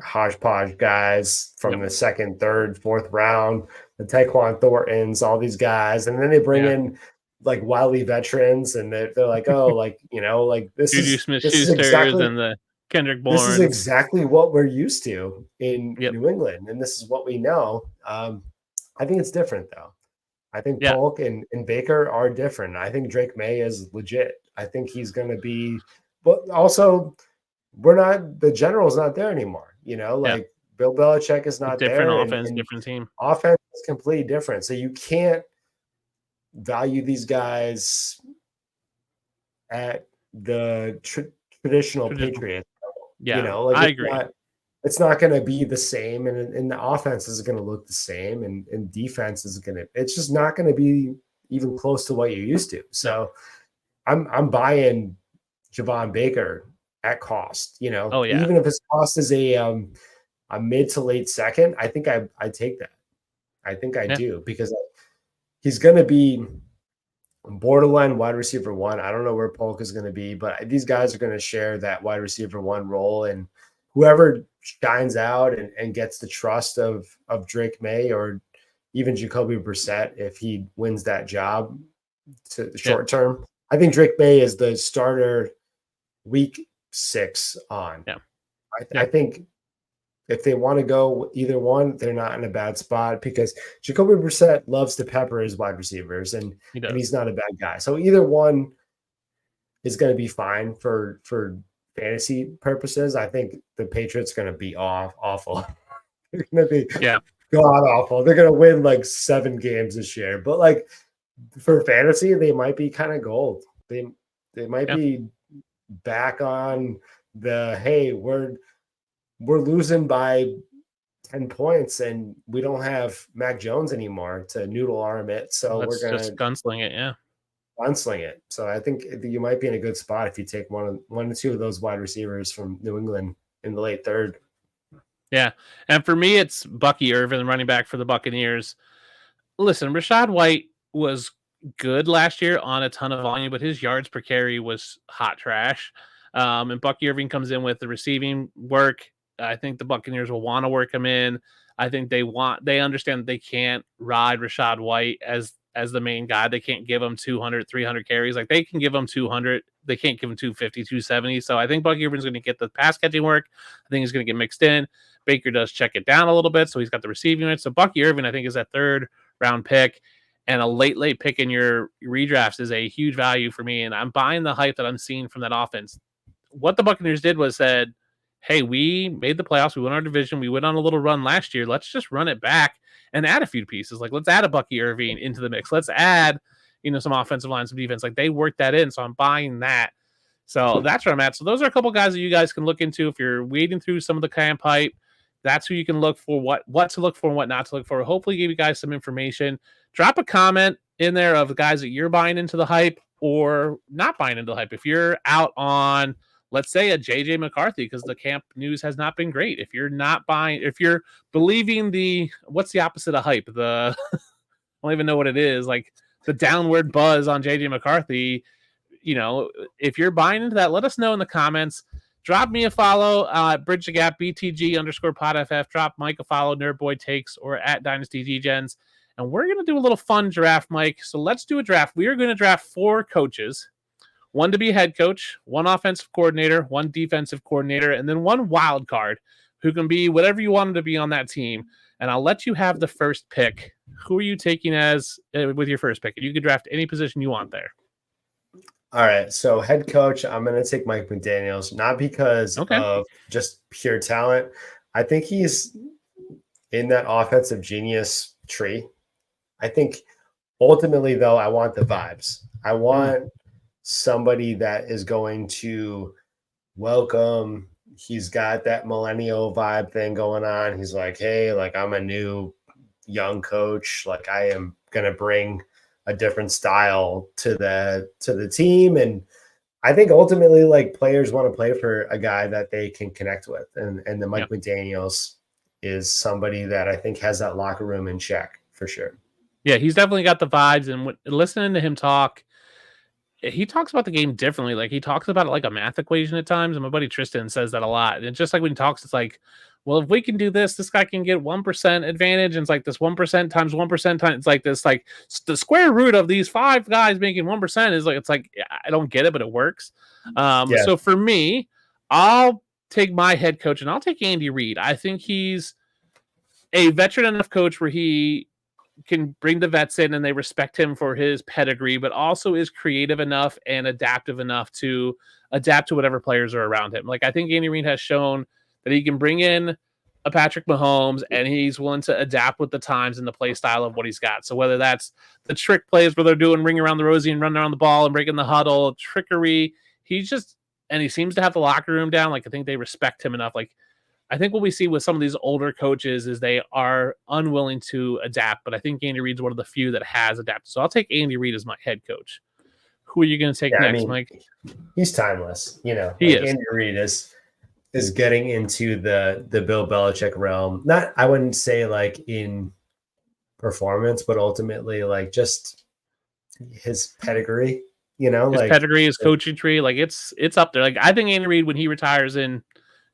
hodgepodge guys from the 2nd, 3rd, 4th round, the Tyquan Thorntons, all these guys, and then they bring in like wildly veterans, and they're like, this is exactly and the Kendrick Bourne. This is exactly what we're used to in New England, and this is what we know. I think it's different though. I think Polk and Baker are different. I think Drake May is legit. I think he's going to be, but also the general's not there anymore. Bill Belichick is not different there. Offense, different team. Offense is completely different. So you can't value these guys at the traditional Patriots. Yeah, I agree. It's not going to be the same, and the offense is going to look the same, and defense is it's just not going to be even close to what you're used to. So I'm buying Javon Baker at cost, even if his cost is a mid to late second, I think I take that. I think I do because he's going to be borderline wide receiver 1. I don't know where Polk is going to be, but these guys are going to share that wide receiver 1 role, and whoever shines out and gets the trust of Drake May or even Jacoby Brissett, if he wins that job to the short term, I think Drake May is the starter week 6 on. Yeah. I think if they want to go either one, they're not in a bad spot because Jacoby Brissett loves to pepper his wide receivers and he's not a bad guy. So either one is going to be fine for fantasy purposes. I think the Patriots are going to be awful. They're going to be god awful. They're going to win like 7 games this year, but like for fantasy, they might be kind of gold. They might be back on the, hey, we're losing by 10 points and we don't have Mac Jones anymore to noodle arm it. So we're going to just gunsling it. Yeah. Gunsling it. So I think you might be in a good spot if you take one or two of those wide receivers from New England in the late 3rd. Yeah. And for me, it's Bucky Irvin, running back for the Buccaneers. Listen, Rashad White was good last year on a ton of volume, but his yards per carry was hot trash. And Bucky Irving comes in with the receiving work. I think the Buccaneers will want to work him in. I think they understand that they can't ride Rashad White as the main guy. They can't give him 200, 300 carries. Like they can give him 200. They can't give him 250, 270. So I think Bucky Irvin's going to get the pass catching work. I think he's going to get mixed in. Baker does check it down a little bit, so he's got the receiving unit. So Bucky Irvin, I think, is that third round pick, and a late pick in your redrafts is a huge value for me. And I'm buying the hype that I'm seeing from that offense. What the Buccaneers did was said, hey, we made the playoffs. We won our division. We went on a little run last year. Let's just run it back and add a few pieces. Like, let's add a Bucky Irving into the mix. Let's add, some offensive line, some defense. Like, they worked that in. So I'm buying that. So that's where I'm at. So those are a couple guys that you guys can look into if you're wading through some of the camp hype. That's who you can look for, what to look for and what not to look for. Hopefully give you guys some information. Drop a comment in there of the guys that you're buying into the hype or not buying into the hype. If you're out on, let's say, a JJ McCarthy, because the camp news has not been great. If you're not buying, if you're believing what's the opposite of hype? I don't even know what it is. Like the downward buzz on JJ McCarthy, if you're buying into that, let us know in the comments. Drop me a follow at Bridge the Gap, BTG_PodFF. Drop Mike a follow, Nerdboy Takes, or at Dynasty DGens. And we're going to do a little fun draft, Mike. So let's do a draft. We are going to draft 4 coaches, 1 to be head coach, 1 offensive coordinator, 1 defensive coordinator, and then 1 wild card who can be whatever you want them to be on that team. And I'll let you have the first pick. Who are you taking with your first pick? You can draft any position you want there. All right, so head coach, I'm going to take Mike McDaniels, not because of just pure talent. I think he's in that offensive genius tree. I think ultimately, though, I want the vibes. I want somebody that is going to welcome. He's got that millennial vibe thing going on. He's like, hey, like I'm a new young coach. Like I am going to bring a different style to the team. And I think ultimately like players want to play for a guy that they can connect with. And the Mike McDaniels is somebody that I think has that locker room in check for sure. Yeah, he's definitely got the vibes, and listening to him talk, he talks about the game differently. Like he talks about it like a math equation at times. And my buddy Tristan says that a lot. And just like when he talks, it's like, well, if we can do this, this guy can get 1% advantage. And it's like this 1% times 1% times. It's like this, like the square root of these 5 guys making 1% is like, it's like, I don't get it, but it works. So for me, I'll take my head coach and I'll take Andy Reid. I think he's a veteran enough coach where he can bring the vets in and they respect him for his pedigree, but also is creative enough and adaptive enough to adapt to whatever players are around him. Like I think Andy Reid has shown that he can bring in a Patrick Mahomes and he's willing to adapt with the times and the play style of what he's got. So whether that's the trick plays where they're doing ring around the rosy and running around the ball and breaking the huddle, trickery, he seems to have the locker room down. Like I think they respect him enough. Like I think what we see with some of these older coaches is they are unwilling to adapt, but I think Andy Reid's one of the few that has adapted. So I'll take Andy Reid as my head coach. Who are you going to take next, Mike? He's timeless. He is. Andy Reid is getting into the Bill Belichick realm. Not, I wouldn't say like in performance, but ultimately like just his pedigree, his pedigree, his coaching tree. Like it's up there. Like I think Andy Reid, when he retires in,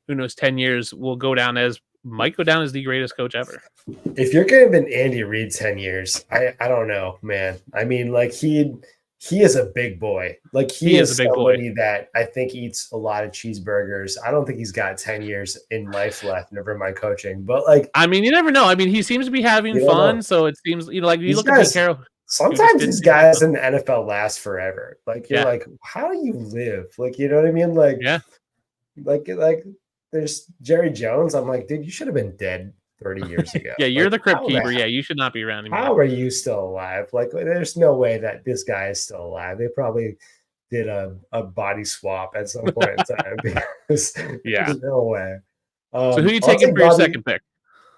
who knows, 10 years, might go down as the greatest coach ever. If you're giving Andy Reid 10 years, I don't know, man. I mean, like he is a big boy. Like he is a big somebody boy that I think eats a lot of cheeseburgers. I don't think he's got 10 years in life left, never mind coaching. But like, I mean, you never know. I mean, he seems to be having fun. So it seems, like you look at Pete Carroll. Sometimes these guys in the NFL last forever. Like you're like, how do you live? Like, you know what I mean? Like, like there's Jerry Jones. I'm like, dude, you should have been dead 30 years ago. You're the crypt keeper. Yeah, you should not be around anymore. How are you still alive? Like, there's no way that this guy is still alive. They probably did a body swap at some point in time because there's no way. So who are you taking for your second pick?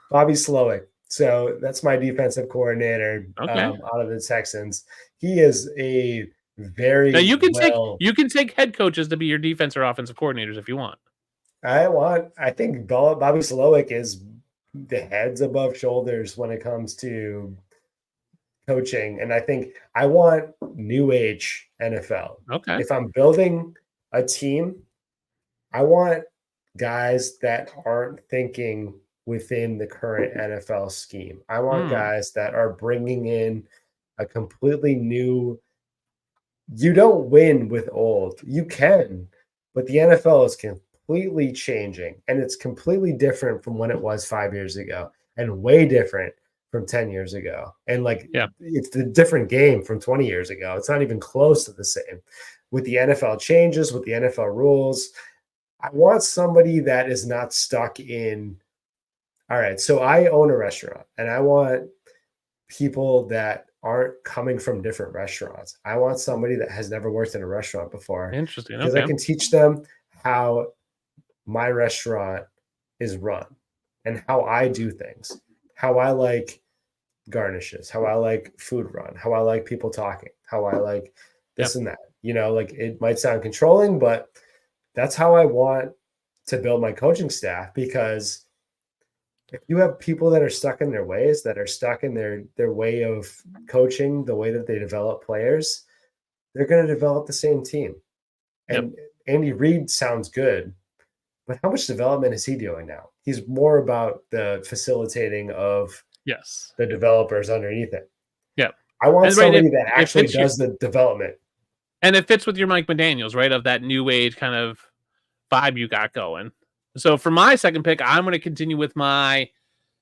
Bobby Slowick. So that's my defensive coordinator out of the Texans. He is a very now you can take head coaches to be your defense or offensive coordinators if you want. I think Bobby Slowick is the heads above shoulders when it comes to coaching. And I think I want new age NFL. Okay. If I'm building a team, I want guys that aren't thinking within the current NFL scheme. I want guys that are bringing in a completely new. You don't win with old. You can, but the NFL is completely changing, and it's completely different from when it was 5 years ago, and way different from 10 years ago. And it's a different game from 20 years ago. It's not even close to the same. With the NFL changes, with the NFL rules, I want somebody that is not stuck in. All right, so I own a restaurant, and I want people that aren't coming from different restaurants. I want somebody that has never worked in a restaurant before. Interesting. Because I can teach them how my restaurant is run and how I do things, how I like garnishes, how I like food run, how I like people talking, how I like this and that. It might sound controlling, but that's how I want to build my coaching staff, because if you have people that are stuck in their ways, that are stuck in their way of coaching, the way that they develop players, they're going to develop the same team. And Andy Reid sounds good, but how much development is he doing now? He's more about the facilitating of the developers underneath it. Yeah. I want somebody that actually does the development. And it fits with your Mike McDaniels, right? Of that new age kind of vibe you got going. So for my second pick, I'm going to continue with my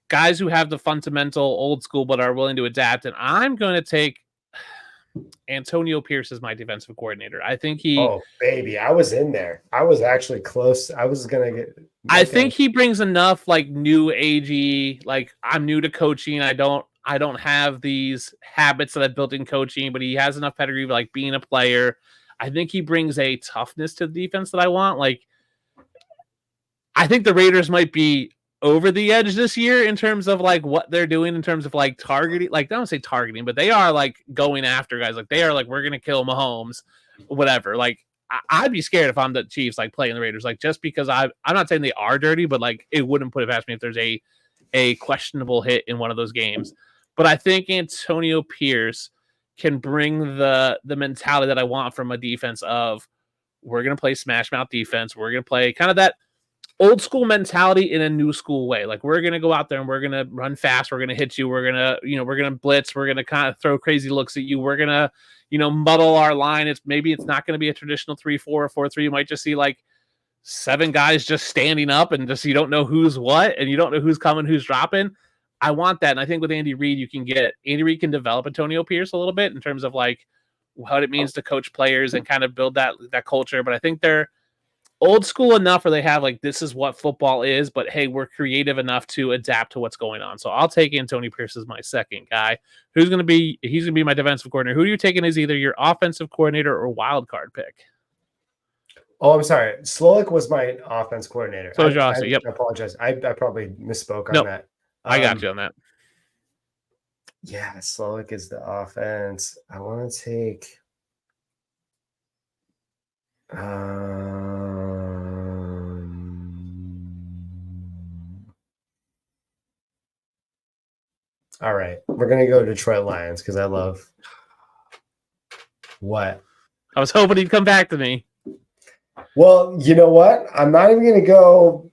guys who have the fundamental old school but are willing to adapt. And I'm going to take Antonio Pierce as my defensive coordinator. I think he... Oh, baby. I was in there. I was actually close. I was going to get... Okay. I think he brings enough new agey, I'm new to coaching. I don't have these habits that I've built in coaching, but he has enough pedigree of being a player. I think he brings a toughness to the defense that I want. I think the Raiders might be over the edge this year in terms of what they're doing in terms of targeting. I don't say targeting, but they are going after guys. They are we're gonna kill Mahomes, whatever. I'd be scared if I'm the Chiefs playing the Raiders. Just because I'm not saying they are dirty, but it wouldn't put it past me if there's a questionable hit in one of those games. But I think Antonio Pierce can bring the mentality that I want from a defense of, we're gonna play smash mouth defense. We're gonna play kind of that old school mentality in a new school way. We're going to go out there and we're going to run fast. We're going to hit you. We're going to blitz. We're going to kind of throw crazy looks at you. We're going to, muddle our line. Maybe it's not going to be a traditional 3-4 or 4-3. You might just see 7 guys just standing up and just, you don't know who's what, and you don't know who's coming, who's dropping. I want that. And I think with Andy Reid, Andy Reid can develop Antonio Pierce a little bit in terms of what it means to coach players and kind of build that culture. But I think they're old school enough where they have this is what football is, but hey, we're creative enough to adapt to what's going on. So I'll take Antonio Pierce as my second guy. He's going to be my defensive coordinator. Who are you taking as either your offensive coordinator or wild card pick? Oh, I'm sorry. Slowick was my offense coordinator. So I apologize. I probably misspoke on that. I got you on that. Yeah, Slowick is the offense. I want to take... All right, we're gonna go Detroit Lions because I love what. I was hoping he'd come back to me. Well, you know what? I'm not even gonna go.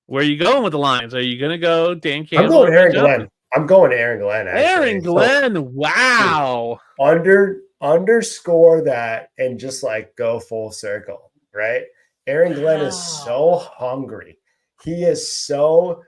Where are you going with the Lions? Are you gonna go Dan Campbell? I'm going Aaron Glenn. I'm going Aaron Glenn. Actually. Aaron Glenn. So, wow. Underscore that and just go full circle, right? Aaron Glenn is so hungry. He is so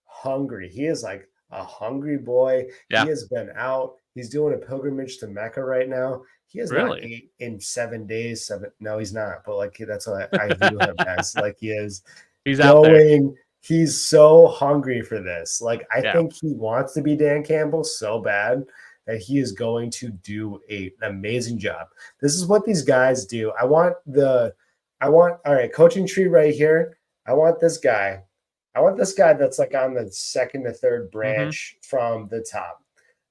hungry. He is a hungry boy. Yeah. He has been out. He's doing a pilgrimage to Mecca right now. He has not ate in 7 days. No, he's not. But that's what I view him as. He is. He's out there. He's so hungry for this. I think he wants to be Dan Campbell so bad that he is going to do an amazing job. This is what these guys do. All right, coaching tree right here. I want this guy that's on the second to third branch from the top.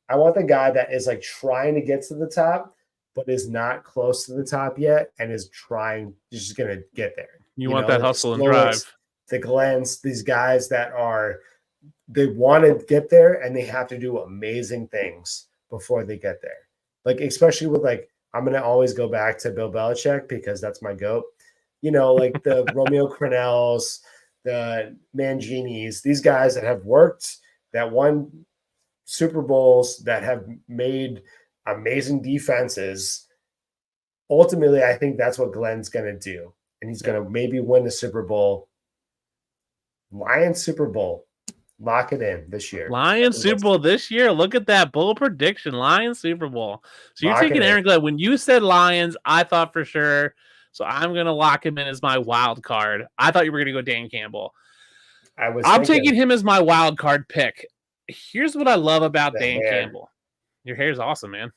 I want the guy that is trying to get to the top, but is not close to the top yet and is just going to get there. You want that hustle and drive. The Glens, these guys that they want to get there and they have to do amazing things before they get there. Like, especially with I'm going to always go back to Bill Belichick because that's my GOAT. Like the Romeo Crennels, the Manginis, these guys that have worked, that won Super Bowls, that have made amazing defenses. Ultimately, I think that's what Glenn's going to do. And he's going to maybe win the Super Bowl. Lions Super Bowl. Lock it in this year. Lions Super Bowl this year. Look at that bold prediction. Lions Super Bowl. So you're taking Aaron Glenn. When you said Lions, I thought for sure. So I'm going to lock him in as my wild card. I thought you were going to go Dan Campbell. I'm taking him as my wild card pick. Here's what I love about Dan Campbell. Your hair's awesome, man.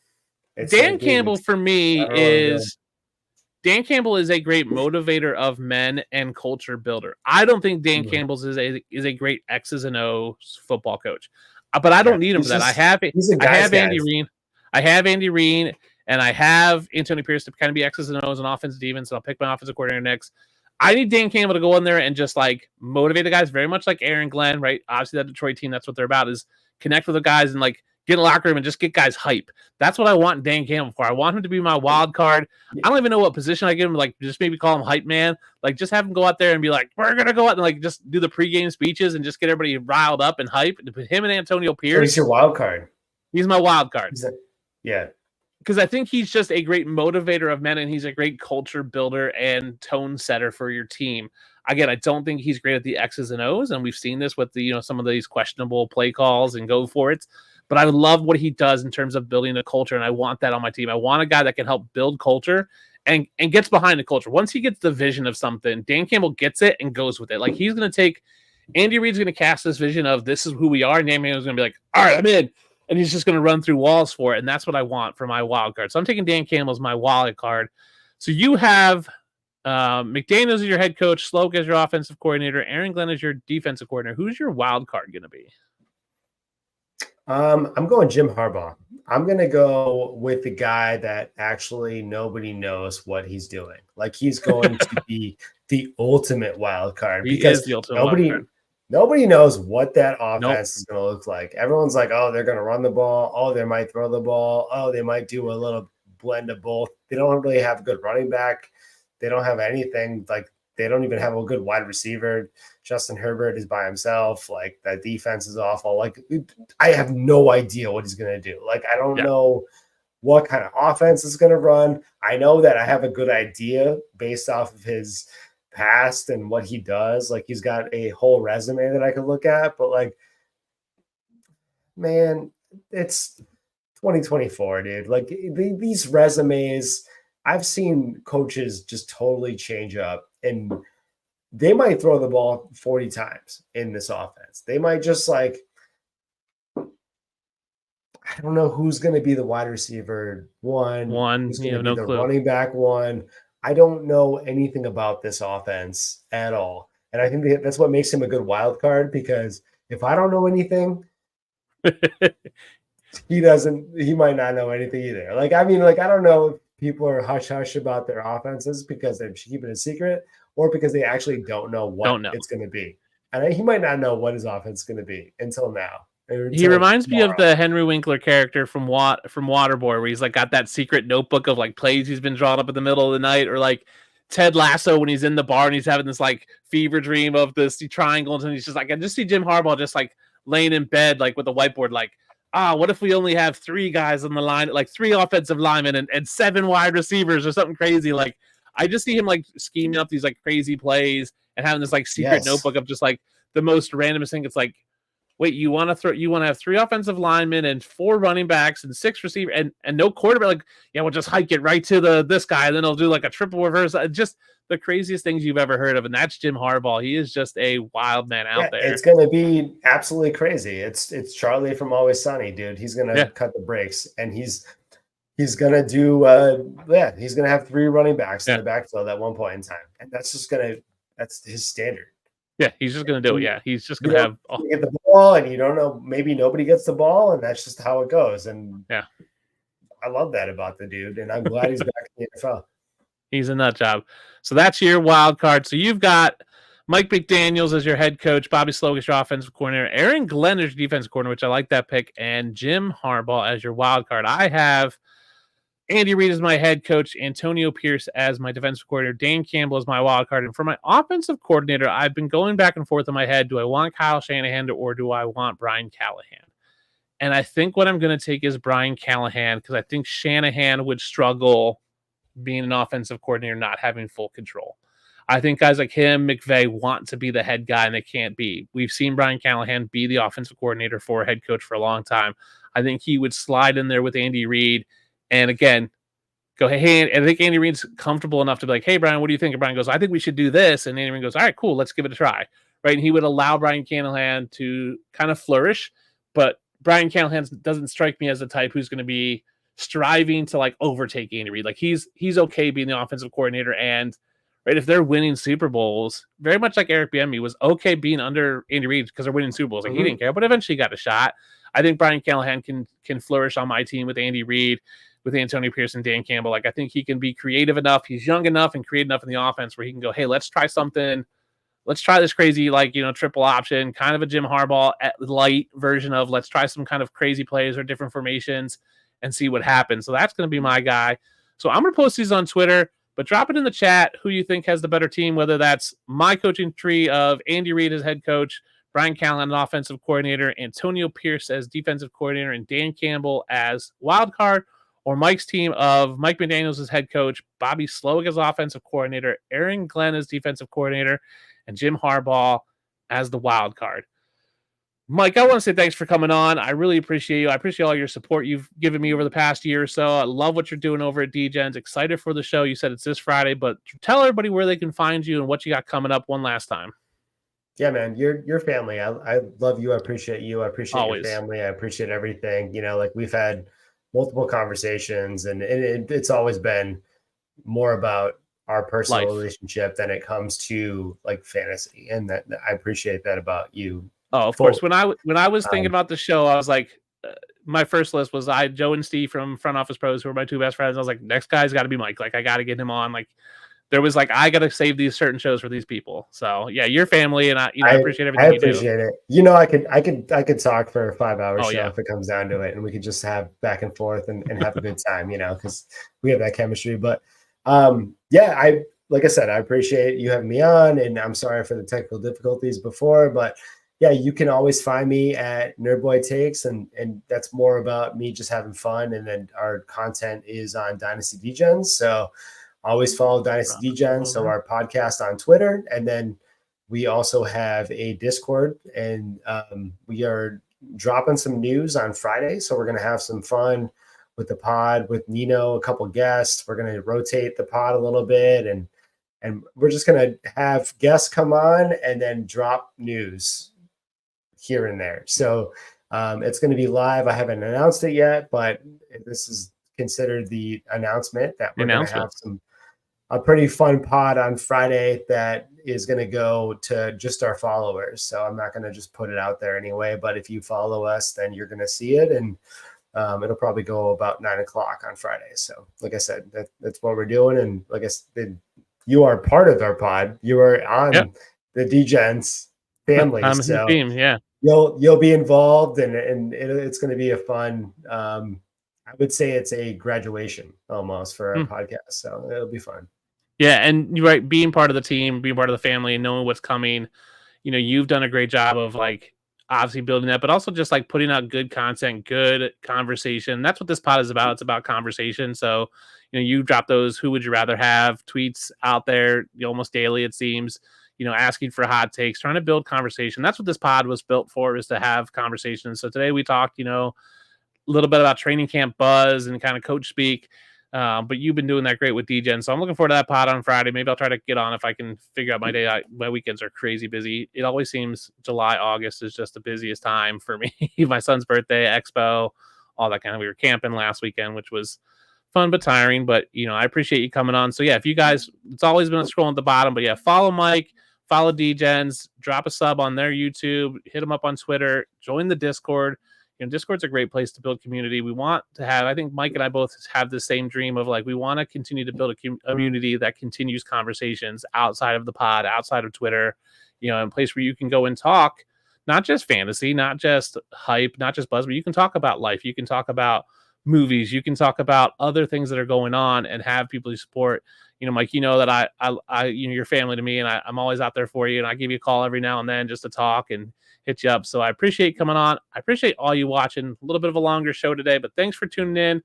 Dan Campbell for me is Dan Campbell is a great motivator of men and culture builder. I don't think Dan Campbell's is a great X's and O's football coach, but I don't need him for that. I have Andy Reid. I have Andy Reid, and I have Antonio Pierce to kind of be X's and O's and offensive defense, and I'll pick my offensive coordinator next. I need Dan Campbell to go in there and just motivate the guys, very much like Aaron Glenn, right? Obviously, that Detroit team, that's what they're about, is connect with the guys and get in the locker room and just get guys hype. That's what I want Dan Campbell for. I want him to be my wild card. I don't even know what position I give him. Just maybe call him hype man. Just have him go out there and be like, we're gonna go out and just do the pregame speeches and just get everybody riled up and hype. Him and Antonio Pierce. So he's your wild card. He's my wild card. Yeah. Because I think he's just a great motivator of men, and he's a great culture builder and tone setter for your team. Again, I don't think he's great at the X's and O's, and we've seen this with some of these questionable play calls and go for it. But I love what he does in terms of building a culture, and I want that on my team. I want a guy that can help build culture and gets behind the culture. Once he gets the vision of something, Dan Campbell gets it and goes with it. He's going to take – Andy Reid's going to cast this vision of this is who we are, and Dan Campbell's going to be like, all right, I'm in. And he's just going to run through walls for it, and that's what I want for my wild card. So I'm taking Dan Campbell as my wild card. So you have McDaniels as your head coach, Sloak as your offensive coordinator, Aaron Glenn as your defensive coordinator. Who's your wild card going to be? I'm going Jim Harbaugh. I'm going to go with the guy that actually nobody knows what he's doing. He's going to be the ultimate wild card because nobody knows what that offense is going to look like. Everyone's like, oh, they're going to run the ball. Oh, they might throw the ball. Oh, they might do a little blend of both. They don't really have a good running back. They don't have anything. They don't even have a good wide receiver. Justin Herbert is by himself. That defense is awful. I have no idea what he's going to do. I don't know what kind of offense is going to run. I know that I have a good idea based off of his past and what he does. He's got a whole resume that I could look at, but man, it's 2024, dude. These resumes, I've seen coaches just totally change up, and they might throw the ball 40 times in this offense. They might just I don't know who's going to be the wide receiver one. Who's going to be the running back one. I don't know anything about this offense at all. And I think that's what makes him a good wild card, because if I don't know anything, he might not know anything either. I don't know if people are hush-hush about their offenses because they're keeping it a secret or because they actually don't know what it's going to be. And he might not know what his offense is going to be until now. He reminds me of the Henry Winkler character from Waterboy, where he's got that secret notebook of plays he's been drawn up in the middle of the night, or Ted Lasso when he's in the bar and he's having this fever dream of this triangles, and he's just I just see Jim Harbaugh just laying in bed with a whiteboard what if we only have 3 guys on the line, 3 offensive linemen and 7 wide receivers or something crazy. I just see him scheming up these crazy plays and having this secret notebook of just the most randomest thing. It's wait, you want to have 3 offensive linemen and 4 running backs and 6 receivers and no quarterback. We'll just hike it right to this guy, and then he'll do a triple reverse. Just the craziest things you've ever heard of, and that's Jim Harbaugh. He is just a wild man out there. It's going to be absolutely crazy. It's Charlie from Always Sunny, dude. He's going to cut the brakes, and he's going to do he's going to have 3 running backs in the backfield at one point in time, and that's his standard. Yeah, he's just going to do it. Yeah, he's just going to have get the ball, and you don't know, maybe nobody gets the ball, and that's just how it goes. And I love that about the dude, and I'm glad he's back in the NFL. He's a nut job. So that's your wild card. So you've got Mike McDaniels as your head coach, Bobby Slowick your offensive coordinator, Aaron Glenn as your defensive coordinator, which I like that pick, and Jim Harbaugh as your wild card. I have Andy Reid as my head coach, Antonio Pierce as my defensive coordinator, Dan Campbell as my wild card. And for my offensive coordinator, I've been going back and forth in my head. Do I want Kyle Shanahan or do I want Brian Callahan? And I think what I'm going to take is Brian Callahan because I think Shanahan would struggle being an offensive coordinator, not having full control. I think guys like him, McVay, want to be the head guy, and they can't be. We've seen Brian Callahan be the offensive coordinator for a head coach for a long time. I think he would slide in there with Andy Reid, and again, go, hey, and I think Andy Reid's comfortable enough to be like, hey, Brian, what do you think? And Brian goes, I think we should do this. And Andy Reid goes, all right, cool, let's give it a try. Right? And he would allow Brian Callahan to kind of flourish, but Brian Callahan doesn't strike me as the type who's going to be striving to like overtake Andy Reid. Like he's okay being the offensive coordinator, and right, if they're winning Super Bowls, very much like Eric Bieniemy was okay being under Andy Reid because they're winning Super Bowls. Like he didn't care, but eventually got a shot. I think Brian Callahan can flourish on my team with Andy Reid, with Antonio Pierce and Dan Campbell. Like I think he can be creative enough. He's young enough and creative enough in the offense where he can go, hey, let's try something. Let's try this crazy, like, triple option, kind of a Jim Harbaugh light version of let's try some kind of crazy plays or different formations and see what happens. So that's going to be my guy. So I'm going to post these on Twitter, but drop it in the chat who you think has the better team, whether that's my coaching tree of Andy Reid as head coach, Brian Callahan, offensive coordinator, Antonio Pierce as defensive coordinator, and Dan Campbell as wild card, or Mike's team of Mike McDaniels as head coach, Bobby Slowick as offensive coordinator, Aaron Glenn as defensive coordinator, and Jim Harbaugh as the wild card. Mike, I want to say thanks for coming on. I really appreciate you. I appreciate all your support you've given me over the past year or so. I love what you're doing over at DGens. Excited for the show. You said it's this Friday, but tell everybody where they can find you and what you got coming up one last time. Yeah, man, your family. I love you. I appreciate you. I appreciate Always. Your family. I appreciate everything. Like we've had multiple conversations, and it's always been more about our personal relationship than it comes to like fantasy, and that I appreciate that about you. Oh, of course. When I was thinking about the show, I was like, my first list was Joe and Steve from Front Office Pros, who are my two best friends. I was like, next guy's got to be Mike. Like, I got to get him on. Like, there was like, I got to save these certain shows for these people. So yeah, your family, and I appreciate everything. I appreciate it. I could talk for a 5-hour show if it comes down to it, and we could just have back and forth and have a good time, because we have that chemistry. But like I said, I appreciate you having me on, and I'm sorry for the technical difficulties before, but yeah, you can always find me at Nerdboy Takes, and that's more about me just having fun. And then our content is on Dynasty DGens. So always follow Dynasty DGens. So our podcast on Twitter. And then we also have a Discord, and we are dropping some news on Friday. So we're going to have some fun with the pod with Nino, a couple guests. We're going to rotate the pod a little bit, and we're just going to have guests come on and then drop news here and there. So it's going to be live. I haven't announced it yet, but this is considered the announcement that we're going to have a pretty fun pod on Friday that is going to go to just our followers. So I'm not going to just put it out there anyway, but if you follow us, then you're going to see it. And it'll probably go about 9:00 on Friday. So like I said, that's what we're doing. And like I said, you are part of our pod. You are on the DGens family. I'm the team. Yeah. You'll be involved, and it's going to be a fun. I would say it's a graduation almost for our podcast, so it'll be fun. Yeah, and you're right, being part of the team, being part of the family, and knowing what's coming. You've done a great job of like obviously building that, but also just like putting out good content, good conversation. That's what this pod is about. It's about conversation. So you drop those "Who would you rather have" tweets out there almost daily, it seems. Asking for hot takes, trying to build conversation. That's what this pod was built for, is to have conversations. So today we talked, a little bit about training camp buzz and kind of coach speak. But you've been doing that great with DGen. So I'm looking forward to that pod on Friday. Maybe I'll try to get on if I can figure out my day. My weekends are crazy busy. It always seems July, August is just the busiest time for me. My son's birthday, expo, all that kind of. We were camping last weekend, which was fun but tiring. But, I appreciate you coming on. So, yeah, if you guys, it's always been a scroll at the bottom. But, yeah, follow Mike. Follow DGens, drop a sub on their YouTube, hit them up on Twitter, join the Discord. Discord's a great place to build community. We want to have, I think Mike and I both have the same dream of like, we want to continue to build a community that continues conversations outside of the pod, outside of Twitter, a place where you can go and talk, not just fantasy, not just hype, not just buzz, but you can talk about life. You can talk about movies. You can talk about other things that are going on and have people you support. Mike, that I you're family to me, and I'm always out there for you. And I give you a call every now and then just to talk and hit you up. So I appreciate coming on. I appreciate all you watching. A little bit of a longer show today, but thanks for tuning in.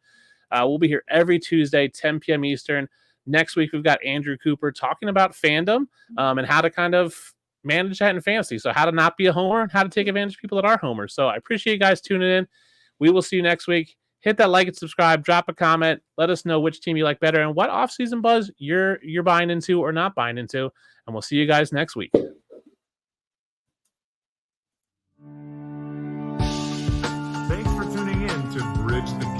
We'll be here every Tuesday, 10 p.m. Eastern. Next week, we've got Andrew Cooper talking about fandom and how to kind of manage that in fantasy. So how to not be a homer and how to take advantage of people that are homers. So I appreciate you guys tuning in. We will see you next week. Hit that like and subscribe, drop a comment, let us know which team you like better and what off-season buzz you're buying into or not buying into. And we'll see you guys next week. Thanks for tuning in to Bridge the